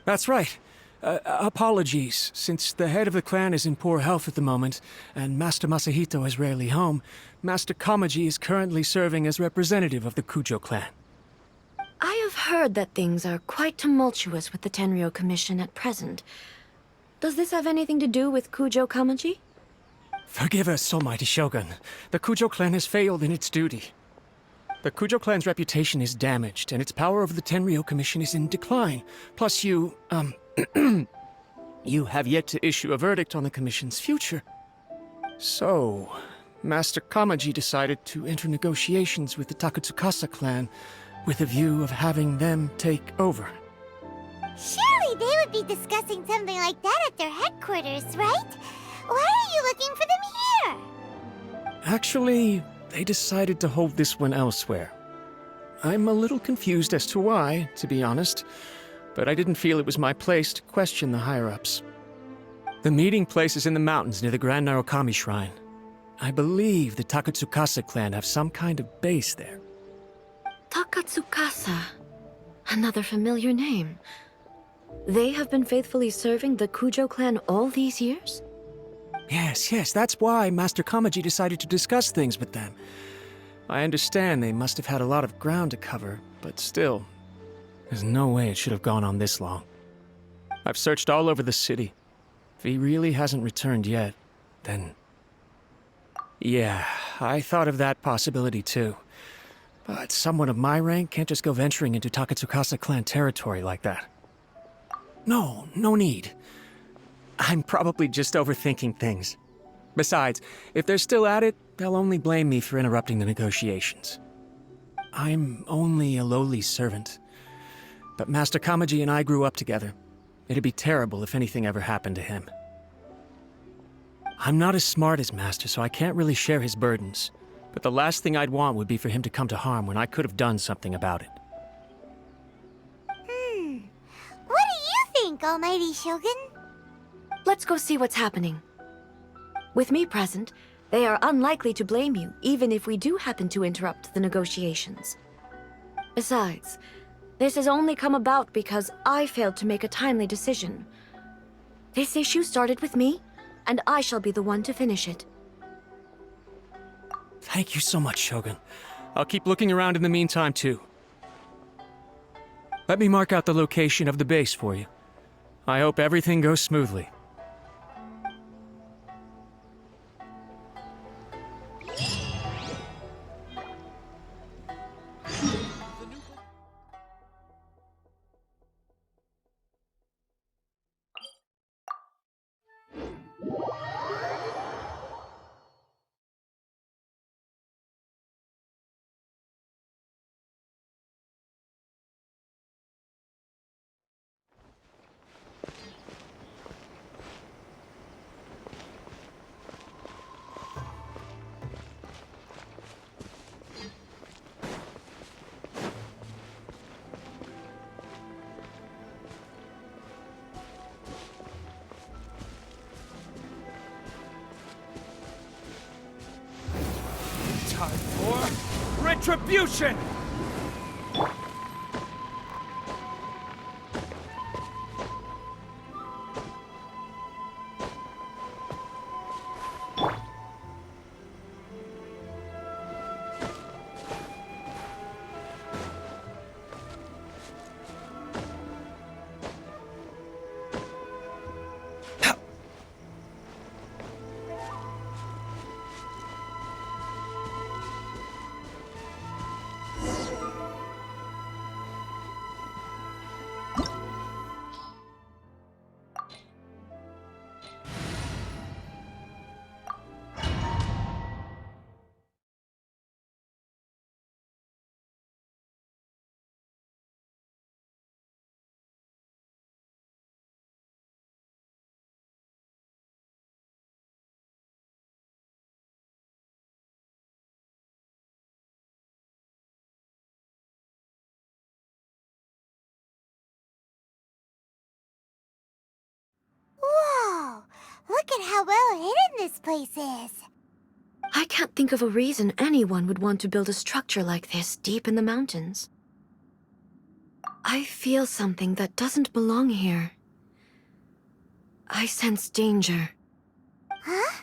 That's right. Apologies, since the head of the clan is in poor health at the moment, and Master Masahito is rarely home, Master Kamaji is currently serving as representative of the Kujo clan. I have heard that things are quite tumultuous with the Tenryou Commission at present. Does this have anything to do with Kujo Kamaji? Forgive us, Almighty Shogun. The Kujo clan has failed in its duty. The Kujo clan's reputation is damaged, and its power over the Tenryou Commission is in decline. Plus you, you have yet to issue a verdict on the Commission's future. So, Master Kamaji decided to enter negotiations with the Takatsukasa clan with a view of having them take over. Surely they would be discussing something like that at their headquarters, right? Why are you looking for them here? Actually, they decided to hold this one elsewhere. I'm a little confused as to why, to be honest, but I didn't feel it was my place to question the higher-ups. The meeting place is in the mountains near the Grand Narukami Shrine. I believe the Takatsukasa clan have some kind of base there. Takatsukasa. Another familiar name. They have been faithfully serving the Kujo clan all these years? Yes, that's why Master Kamaji decided to discuss things with them. I understand they must have had a lot of ground to cover, but still, there's no way it should have gone on this long. I've searched all over the city. If he really hasn't returned yet, then... Yeah, I thought of that possibility too. But someone of my rank can't just go venturing into Takatsukasa clan territory like that. No need. I'm probably just overthinking things. Besides, if they're still at it, they'll only blame me for interrupting the negotiations. I'm only a lowly servant. But Master Kamaji and I grew up together. It'd be terrible if anything ever happened to him. I'm not as smart as Master, so I can't really share his burdens. But the last thing I'd want would be for him to come to harm when I could have done something about it. What do you think, Almighty Shogun? Let's go see what's happening. With me present, they are unlikely to blame you, even if we do happen to interrupt the negotiations. Besides, this has only come about because I failed to make a timely decision. This issue started with me, and I shall be the one to finish it. Thank you so much, Shogun. I'll keep looking around in the meantime, too. Let me mark out the location of the base for you. I hope everything goes smoothly. Time for retribution! Whoa! Look at how well hidden this place is. I can't think of a reason anyone would want to build a structure like this deep in the mountains. I feel something that doesn't belong here. I sense danger. Huh?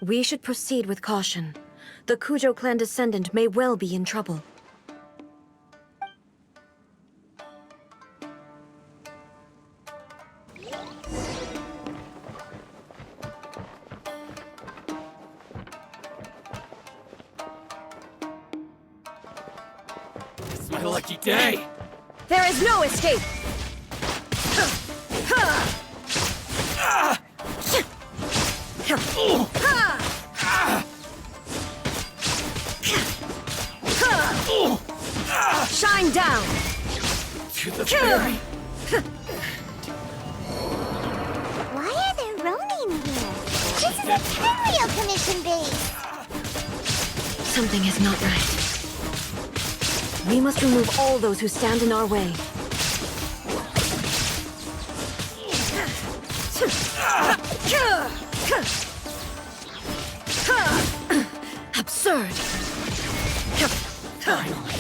We should proceed with caution. The Kujo clan descendant may well be in trouble. It's my lucky day! There is no escape! Shine down! To the fairy! Why are there Ronin here? This is a Tenryou Commission base! Something is not right. We must remove all those who stand in our way. Absurd! Finally!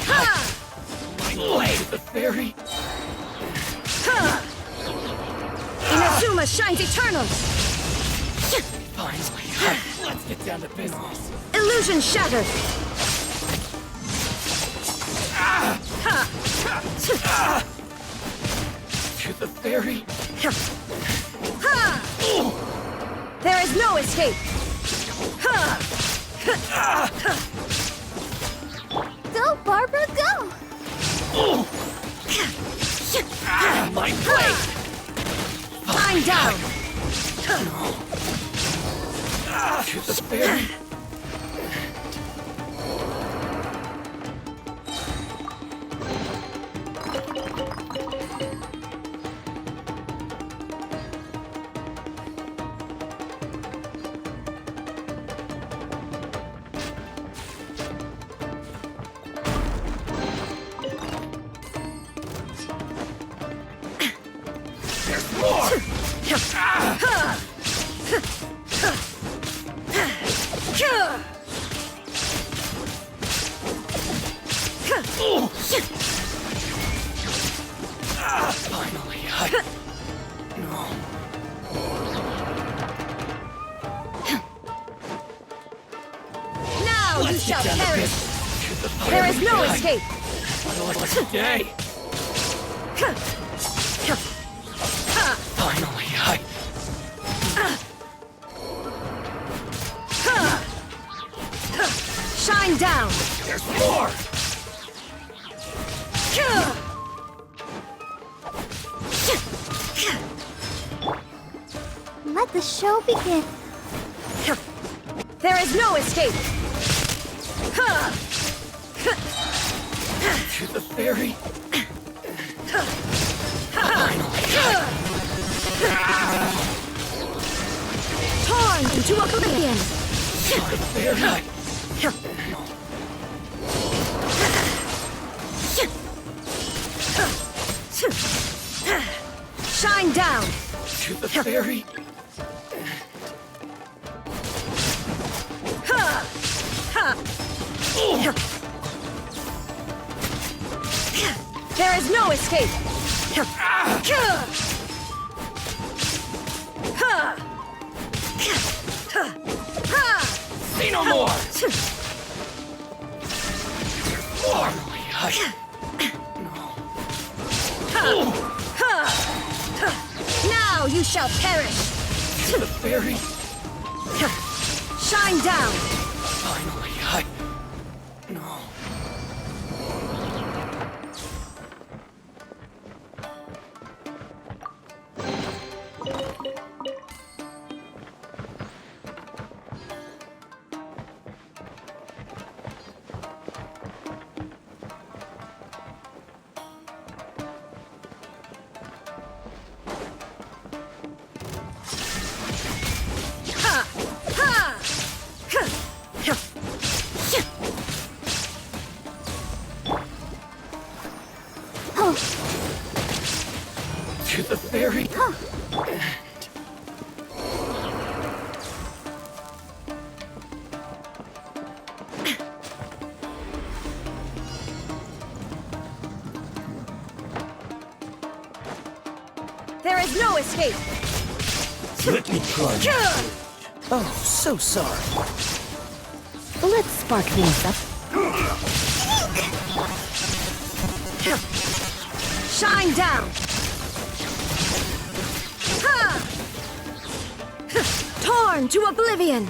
My way to the fairy! Inazuma shines eternal! Finally! Let's get down to business! Illusion shattered! To the fairy! There is no escape! Go, Barbara, go! My blade! I'm down! To the fairy. There's more! Finally, No. Now you Let's shall get down to perish! business. To the There is fairy no guide. escape! Today. Finally, Shine down! There's more! Let the show begin. There is no escape! To the fairy. Torn into oblivion! To the fairy. Shine down! To the fairy. There is no escape! See no more! Finally, Now you shall perish! To the fairy. Shine down! Finally, No. To the fairy. There is no escape! Let me try. Oh, so sorry. Let's spark things up. Shine down! Torn to oblivion!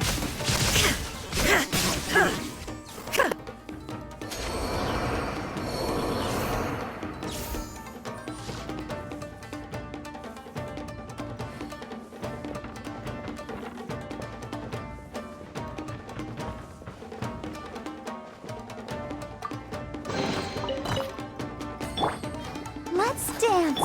Let's dance.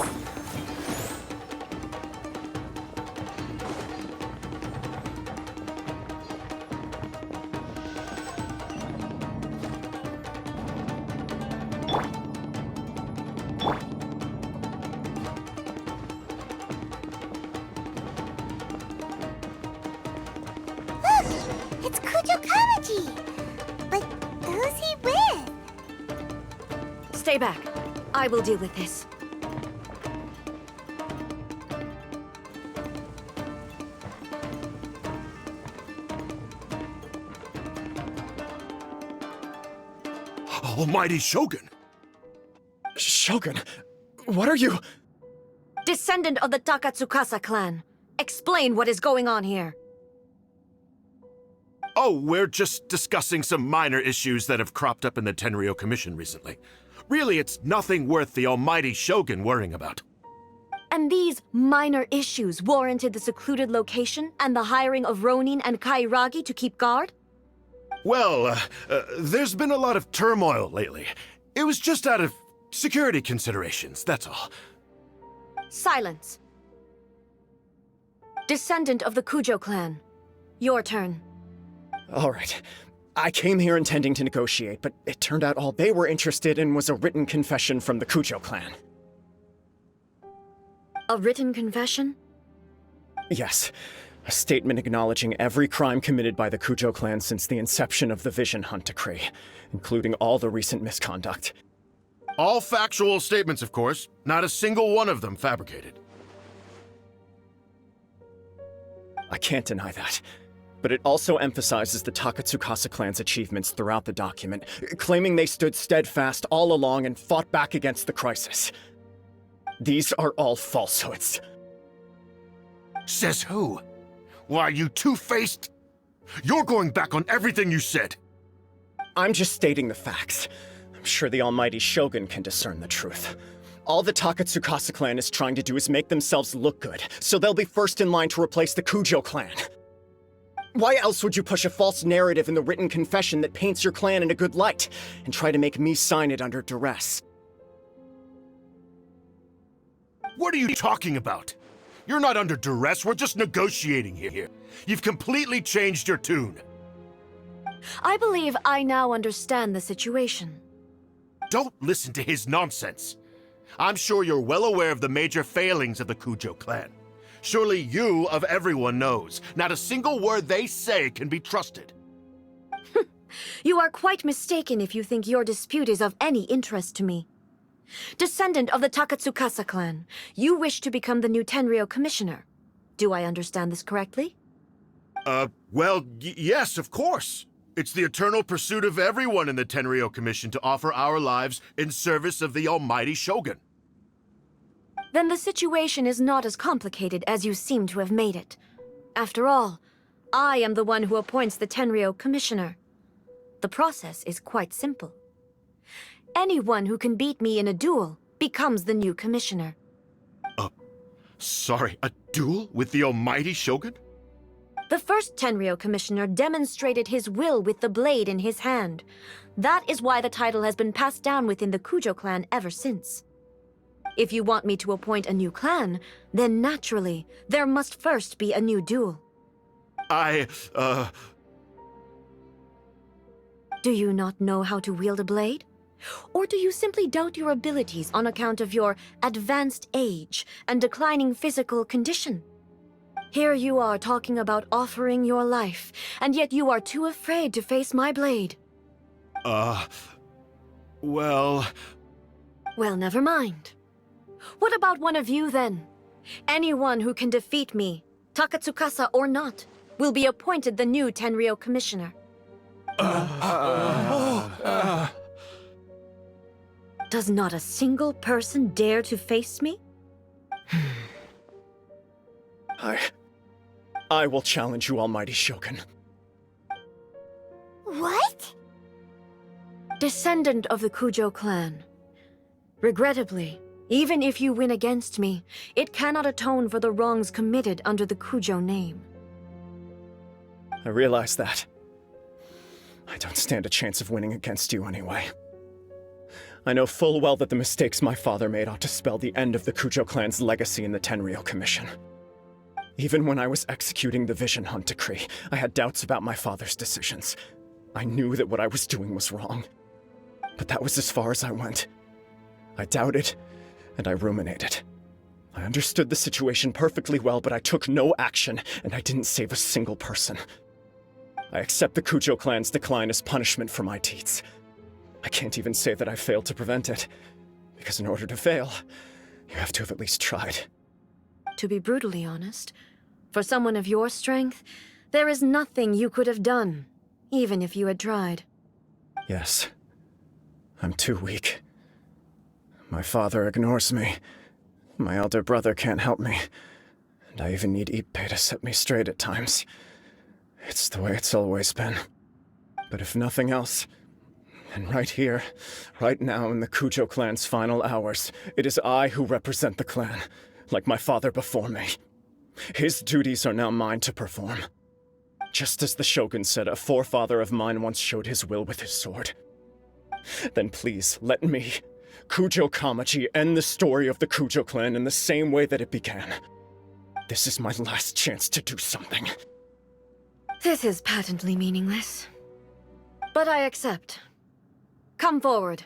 Look! It's Kujo Kamaji! But who's he with? Stay back. I will deal with this. Almighty Shogun! Shogun, what are you? Descendant of the Takatsukasa clan. Explain what is going on here. Oh, we're just discussing some minor issues that have cropped up in the Tenryou Commission recently. Really, it's nothing worth the almighty Shogun worrying about. And these minor issues warranted the secluded location and the hiring of Ronin and Kairagi to keep guard? Well, there's been a lot of turmoil lately. It was just out of security considerations, that's all. Silence. Descendant of the Kujo clan. Your turn. All right. I came here intending to negotiate, but it turned out all they were interested in was a written confession from the Kujo clan. A written confession? Yes. A statement acknowledging every crime committed by the Kujo clan since the inception of the Vision Hunt Decree, including all the recent misconduct. All factual statements, of course. Not a single one of them fabricated. I can't deny that. But it also emphasizes the Takatsukasa clan's achievements throughout the document, claiming they stood steadfast all along and fought back against the crisis. These are all falsehoods. Says who? Why, you two-faced... You're going back on everything you said. I'm just stating the facts. I'm sure the almighty Shogun can discern the truth. All the Takatsukasa clan is trying to do is make themselves look good, so they'll be first in line to replace the Kujo clan. Why else would you push a false narrative in the written confession that paints your clan in a good light, and try to make me sign it under duress? What are you talking about? You're not under duress, we're just negotiating here. You've completely changed your tune. I believe I now understand the situation. Don't listen to his nonsense. I'm sure you're well aware of the major failings of the Kujo clan. Surely you, of everyone, knows. Not a single word they say can be trusted. You are quite mistaken if you think your dispute is of any interest to me. Descendant of the Takatsukasa clan, you wish to become the new Tenryou commissioner. Do I understand this correctly? Well, yes, of course. It's the eternal pursuit of everyone in the Tenryou Commission to offer our lives in service of the almighty Shogun. Then the situation is not as complicated as you seem to have made it. After all, I am the one who appoints the Tenryou commissioner. The process is quite simple. Anyone who can beat me in a duel becomes the new commissioner. Sorry, a duel with the almighty Shogun? The first Tenryou commissioner demonstrated his will with the blade in his hand. That is why the title has been passed down within the Kujo clan ever since. If you want me to appoint a new clan, then naturally, there must first be a new duel. Do you not know how to wield a blade? Or do you simply doubt your abilities on account of your advanced age and declining physical condition? Here you are talking about offering your life, and yet you are too afraid to face my blade. Well, never mind. What about one of you, then? Anyone who can defeat me, Takatsukasa or not, will be appointed the new Tenryou commissioner. Does not a single person dare to face me? I will challenge you, almighty Shogun. What? Descendant of the Kujo clan. Regrettably, even if you win against me, it cannot atone for the wrongs committed under the Kujo name. I realize that. I don't stand a chance of winning against you anyway. I know full well that the mistakes my father made ought to spell the end of the Kujo clan's legacy in the Tenryou Commission. Even when I was executing the Vision Hunt Decree, I had doubts about my father's decisions. I knew that what I was doing was wrong. But that was as far as I went. I doubted, and I ruminated. I understood the situation perfectly well, but I took no action, and I didn't save a single person. I accept the Kujo clan's decline as punishment for my deeds. I can't even say that I failed to prevent it, because in order to fail, you have to have at least tried. To be brutally honest, for someone of your strength, there is nothing you could have done, even if you had tried. Yes. I'm too weak. My father ignores me. My elder brother can't help me. And I even need Ippei to set me straight at times. It's the way it's always been. But if nothing else, then right here, right now in the Kujo clan's final hours, it is I who represent the clan, like my father before me. His duties are now mine to perform. Just as the Shogun said, a forefather of mine once showed his will with his sword. Then please, let me, Kujo Kamaji, end the story of the Kujo clan in the same way that it began. This is my last chance to do something. This is patently meaningless. But I accept. Come forward.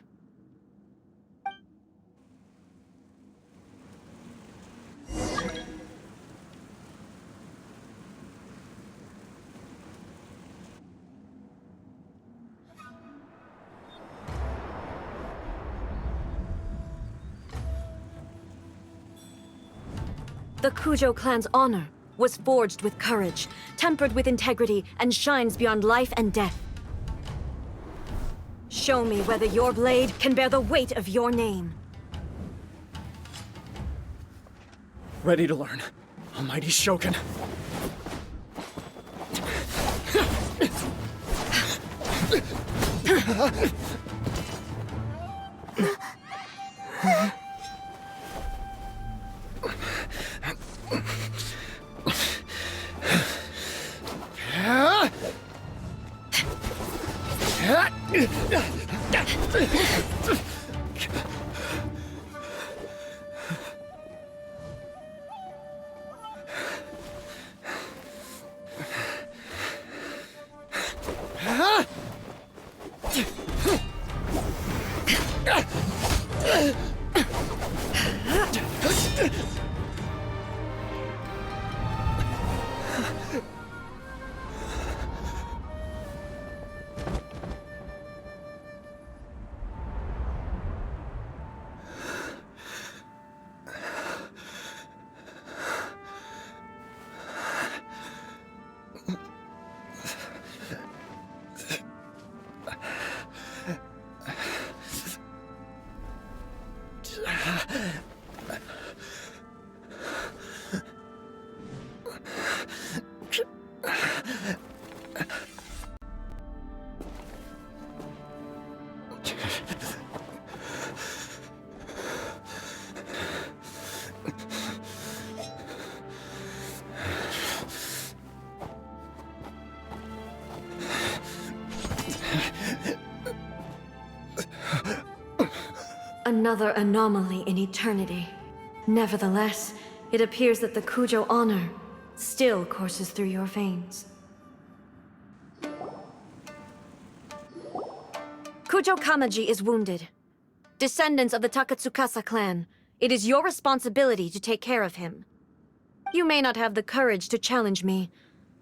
The Kujo clan's honor was forged with courage, tempered with integrity, and shines beyond life and death. Show me whether your blade can bear the weight of your name. Ready to learn, Almighty Shogun. Another anomaly in eternity. Nevertheless, it appears that the Kujo honor still courses through your veins. Kujo Kamaji is wounded. Descendants of the Takatsukasa clan, it is your responsibility to take care of him. You may not have the courage to challenge me,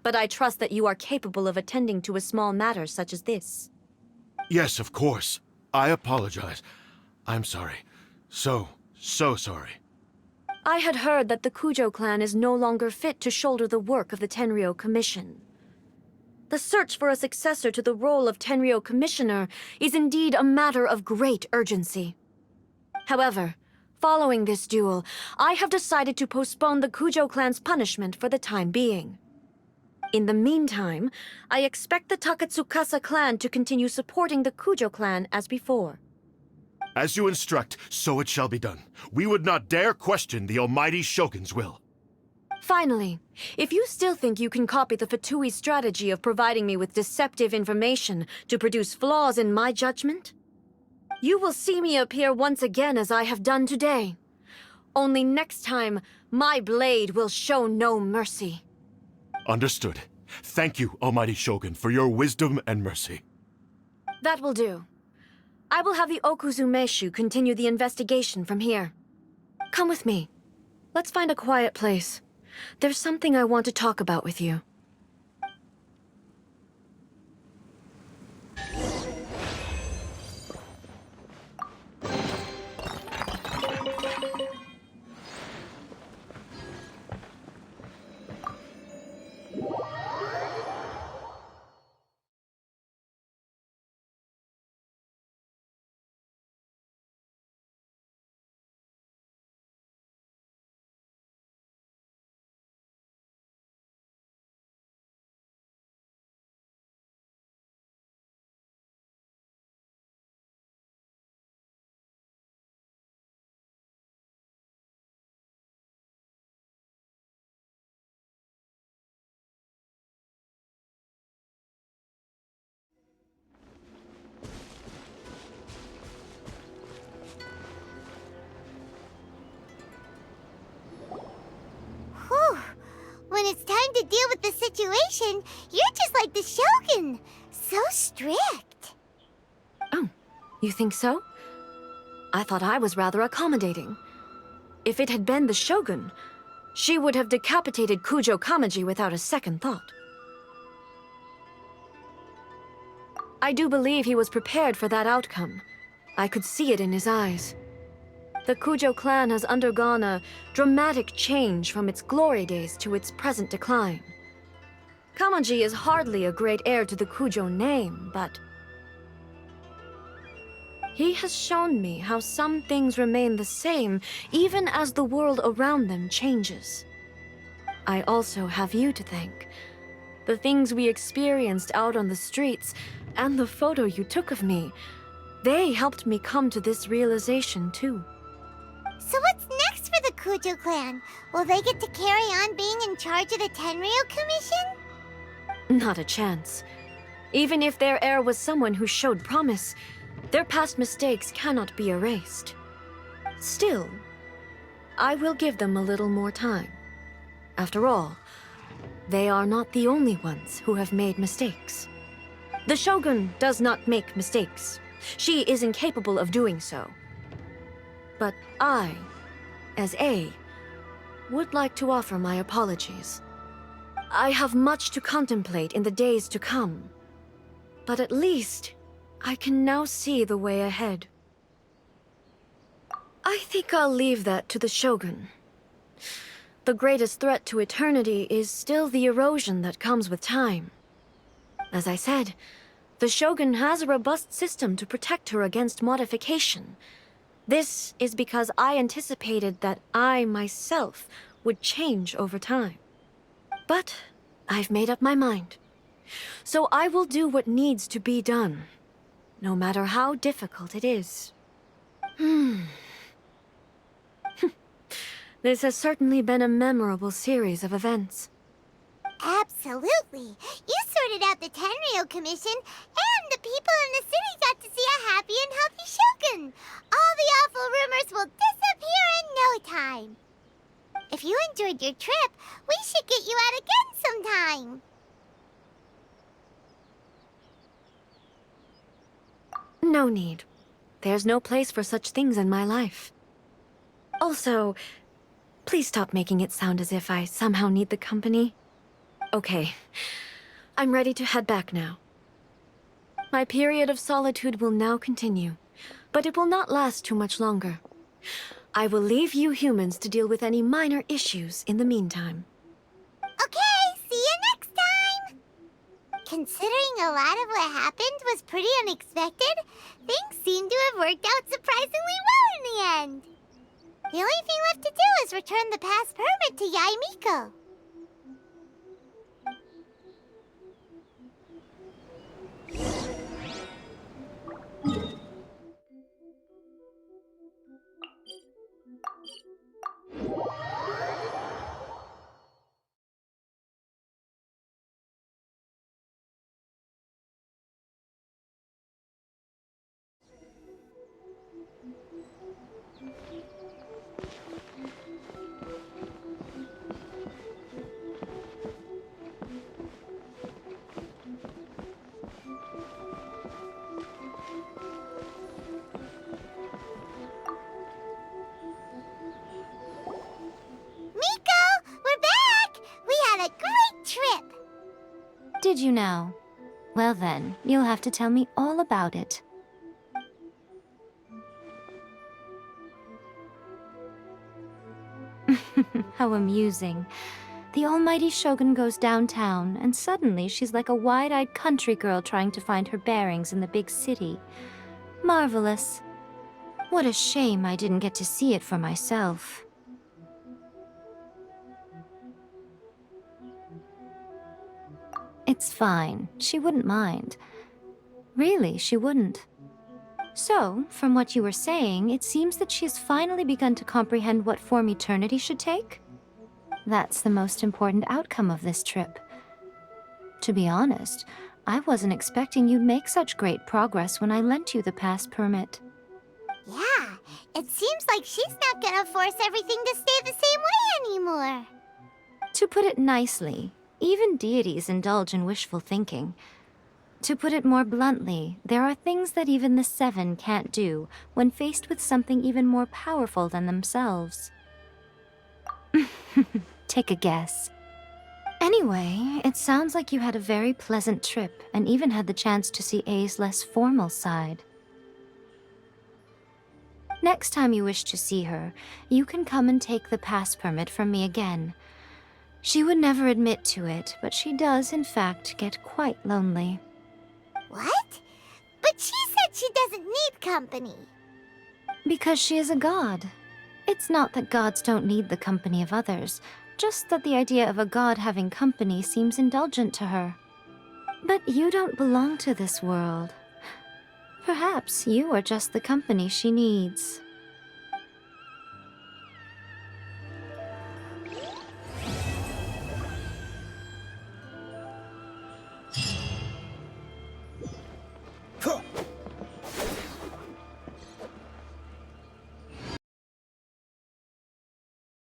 but I trust that you are capable of attending to a small matter such as this. Yes, of course. I apologize. I'm sorry. So sorry. I had heard that the Kujo clan is no longer fit to shoulder the work of the Tenryou Commission. The search for a successor to the role of Tenryou Commissioner is indeed a matter of great urgency. However, following this duel, I have decided to postpone the Kujo clan's punishment for the time being. In the meantime, I expect the Takatsukasa clan to continue supporting the Kujo clan as before. As you instruct, so it shall be done. We would not dare question the Almighty Shogun's will. Finally, if you still think you can copy the Fatui strategy of providing me with deceptive information to produce flaws in my judgment, you will see me appear once again as I have done today. Only next time, my blade will show no mercy. Understood. Thank you, Almighty Shogun, for your wisdom and mercy. That will do. I will have the Okuzumeshu continue the investigation from here. Come with me. Let's find a quiet place. There's something I want to talk about with you. it's time to deal with the situation, you're just like the Shogun. So strict. Oh, you think so? I thought I was rather accommodating. If it had been the Shogun, she would have decapitated Kujo Kamaji without a second thought. I do believe he was prepared for that outcome. I could see it in his eyes. The Kujo clan has undergone a dramatic change from its glory days to its present decline. Kamaji is hardly a great heir to the Kujo name, but he has shown me how some things remain the same even as the world around them changes. I also have you to thank. The things we experienced out on the streets and the photo you took of me, they helped me come to this realization too. So what's next for the Kujo clan? Will they get to carry on being in charge of the Tenryo Commission? Not a chance. Even if their heir was someone who showed promise, their past mistakes cannot be erased. Still, I will give them a little more time. After all, they are not the only ones who have made mistakes. The Shogun does not make mistakes. She is incapable of doing so. But I, as Ei, would like to offer my apologies. I have much to contemplate in the days to come, but at least I can now see the way ahead. I think I'll leave that to the Shogun. The greatest threat to eternity is still the erosion that comes with time. As I said, the Shogun has a robust system to protect her against modification. This is because I anticipated that I myself would change over time. But I've made up my mind. So I will do what needs to be done, no matter how difficult it is. This has certainly been a memorable series of events. Absolutely. You sorted out the Tenryo Commission, and the people in the city got to see a happy and healthy Shogun. All the awful rumors will disappear in no time. If you enjoyed your trip, we should get you out again sometime. No need. There's no place for such things in my life. Also, please stop making it sound as if I somehow need the company. Okay, I'm ready to head back now. My period of solitude will now continue, but it will not last too much longer. I will leave you humans to deal with any minor issues in the meantime. Okay, see you next time! Considering a lot of what happened was pretty unexpected, things seem to have worked out surprisingly well in the end. The only thing left to do is return the past permit to Yae Miko. Did you now? Well then, you'll have to tell me all about it. How amusing. The almighty Shogun goes downtown, and suddenly she's like a wide-eyed country girl trying to find her bearings in the big city. Marvelous. What a shame I didn't get to see it for myself. It's fine. She wouldn't mind. Really, she wouldn't. So, from what you were saying, it seems that she has finally begun to comprehend what form eternity should take? That's the most important outcome of this trip. To be honest, I wasn't expecting you'd make such great progress when I lent you the pass permit. Yeah, it seems like she's not gonna force everything to stay the same way anymore. To put it nicely, even deities indulge in wishful thinking. To put it more bluntly, there are things that even the Seven can't do when faced with something even more powerful than themselves. Take a guess. Anyway, it sounds like you had a very pleasant trip and even had the chance to see Ei's less formal side. Next time you wish to see her, you can come and take the pass permit from me again. She would never admit to it, but she does, in fact, get quite lonely. What? But she said she doesn't need company. Because she is a god. It's not that gods don't need the company of others, just that the idea of a god having company seems indulgent to her. But you don't belong to this world. Perhaps you are just the company she needs.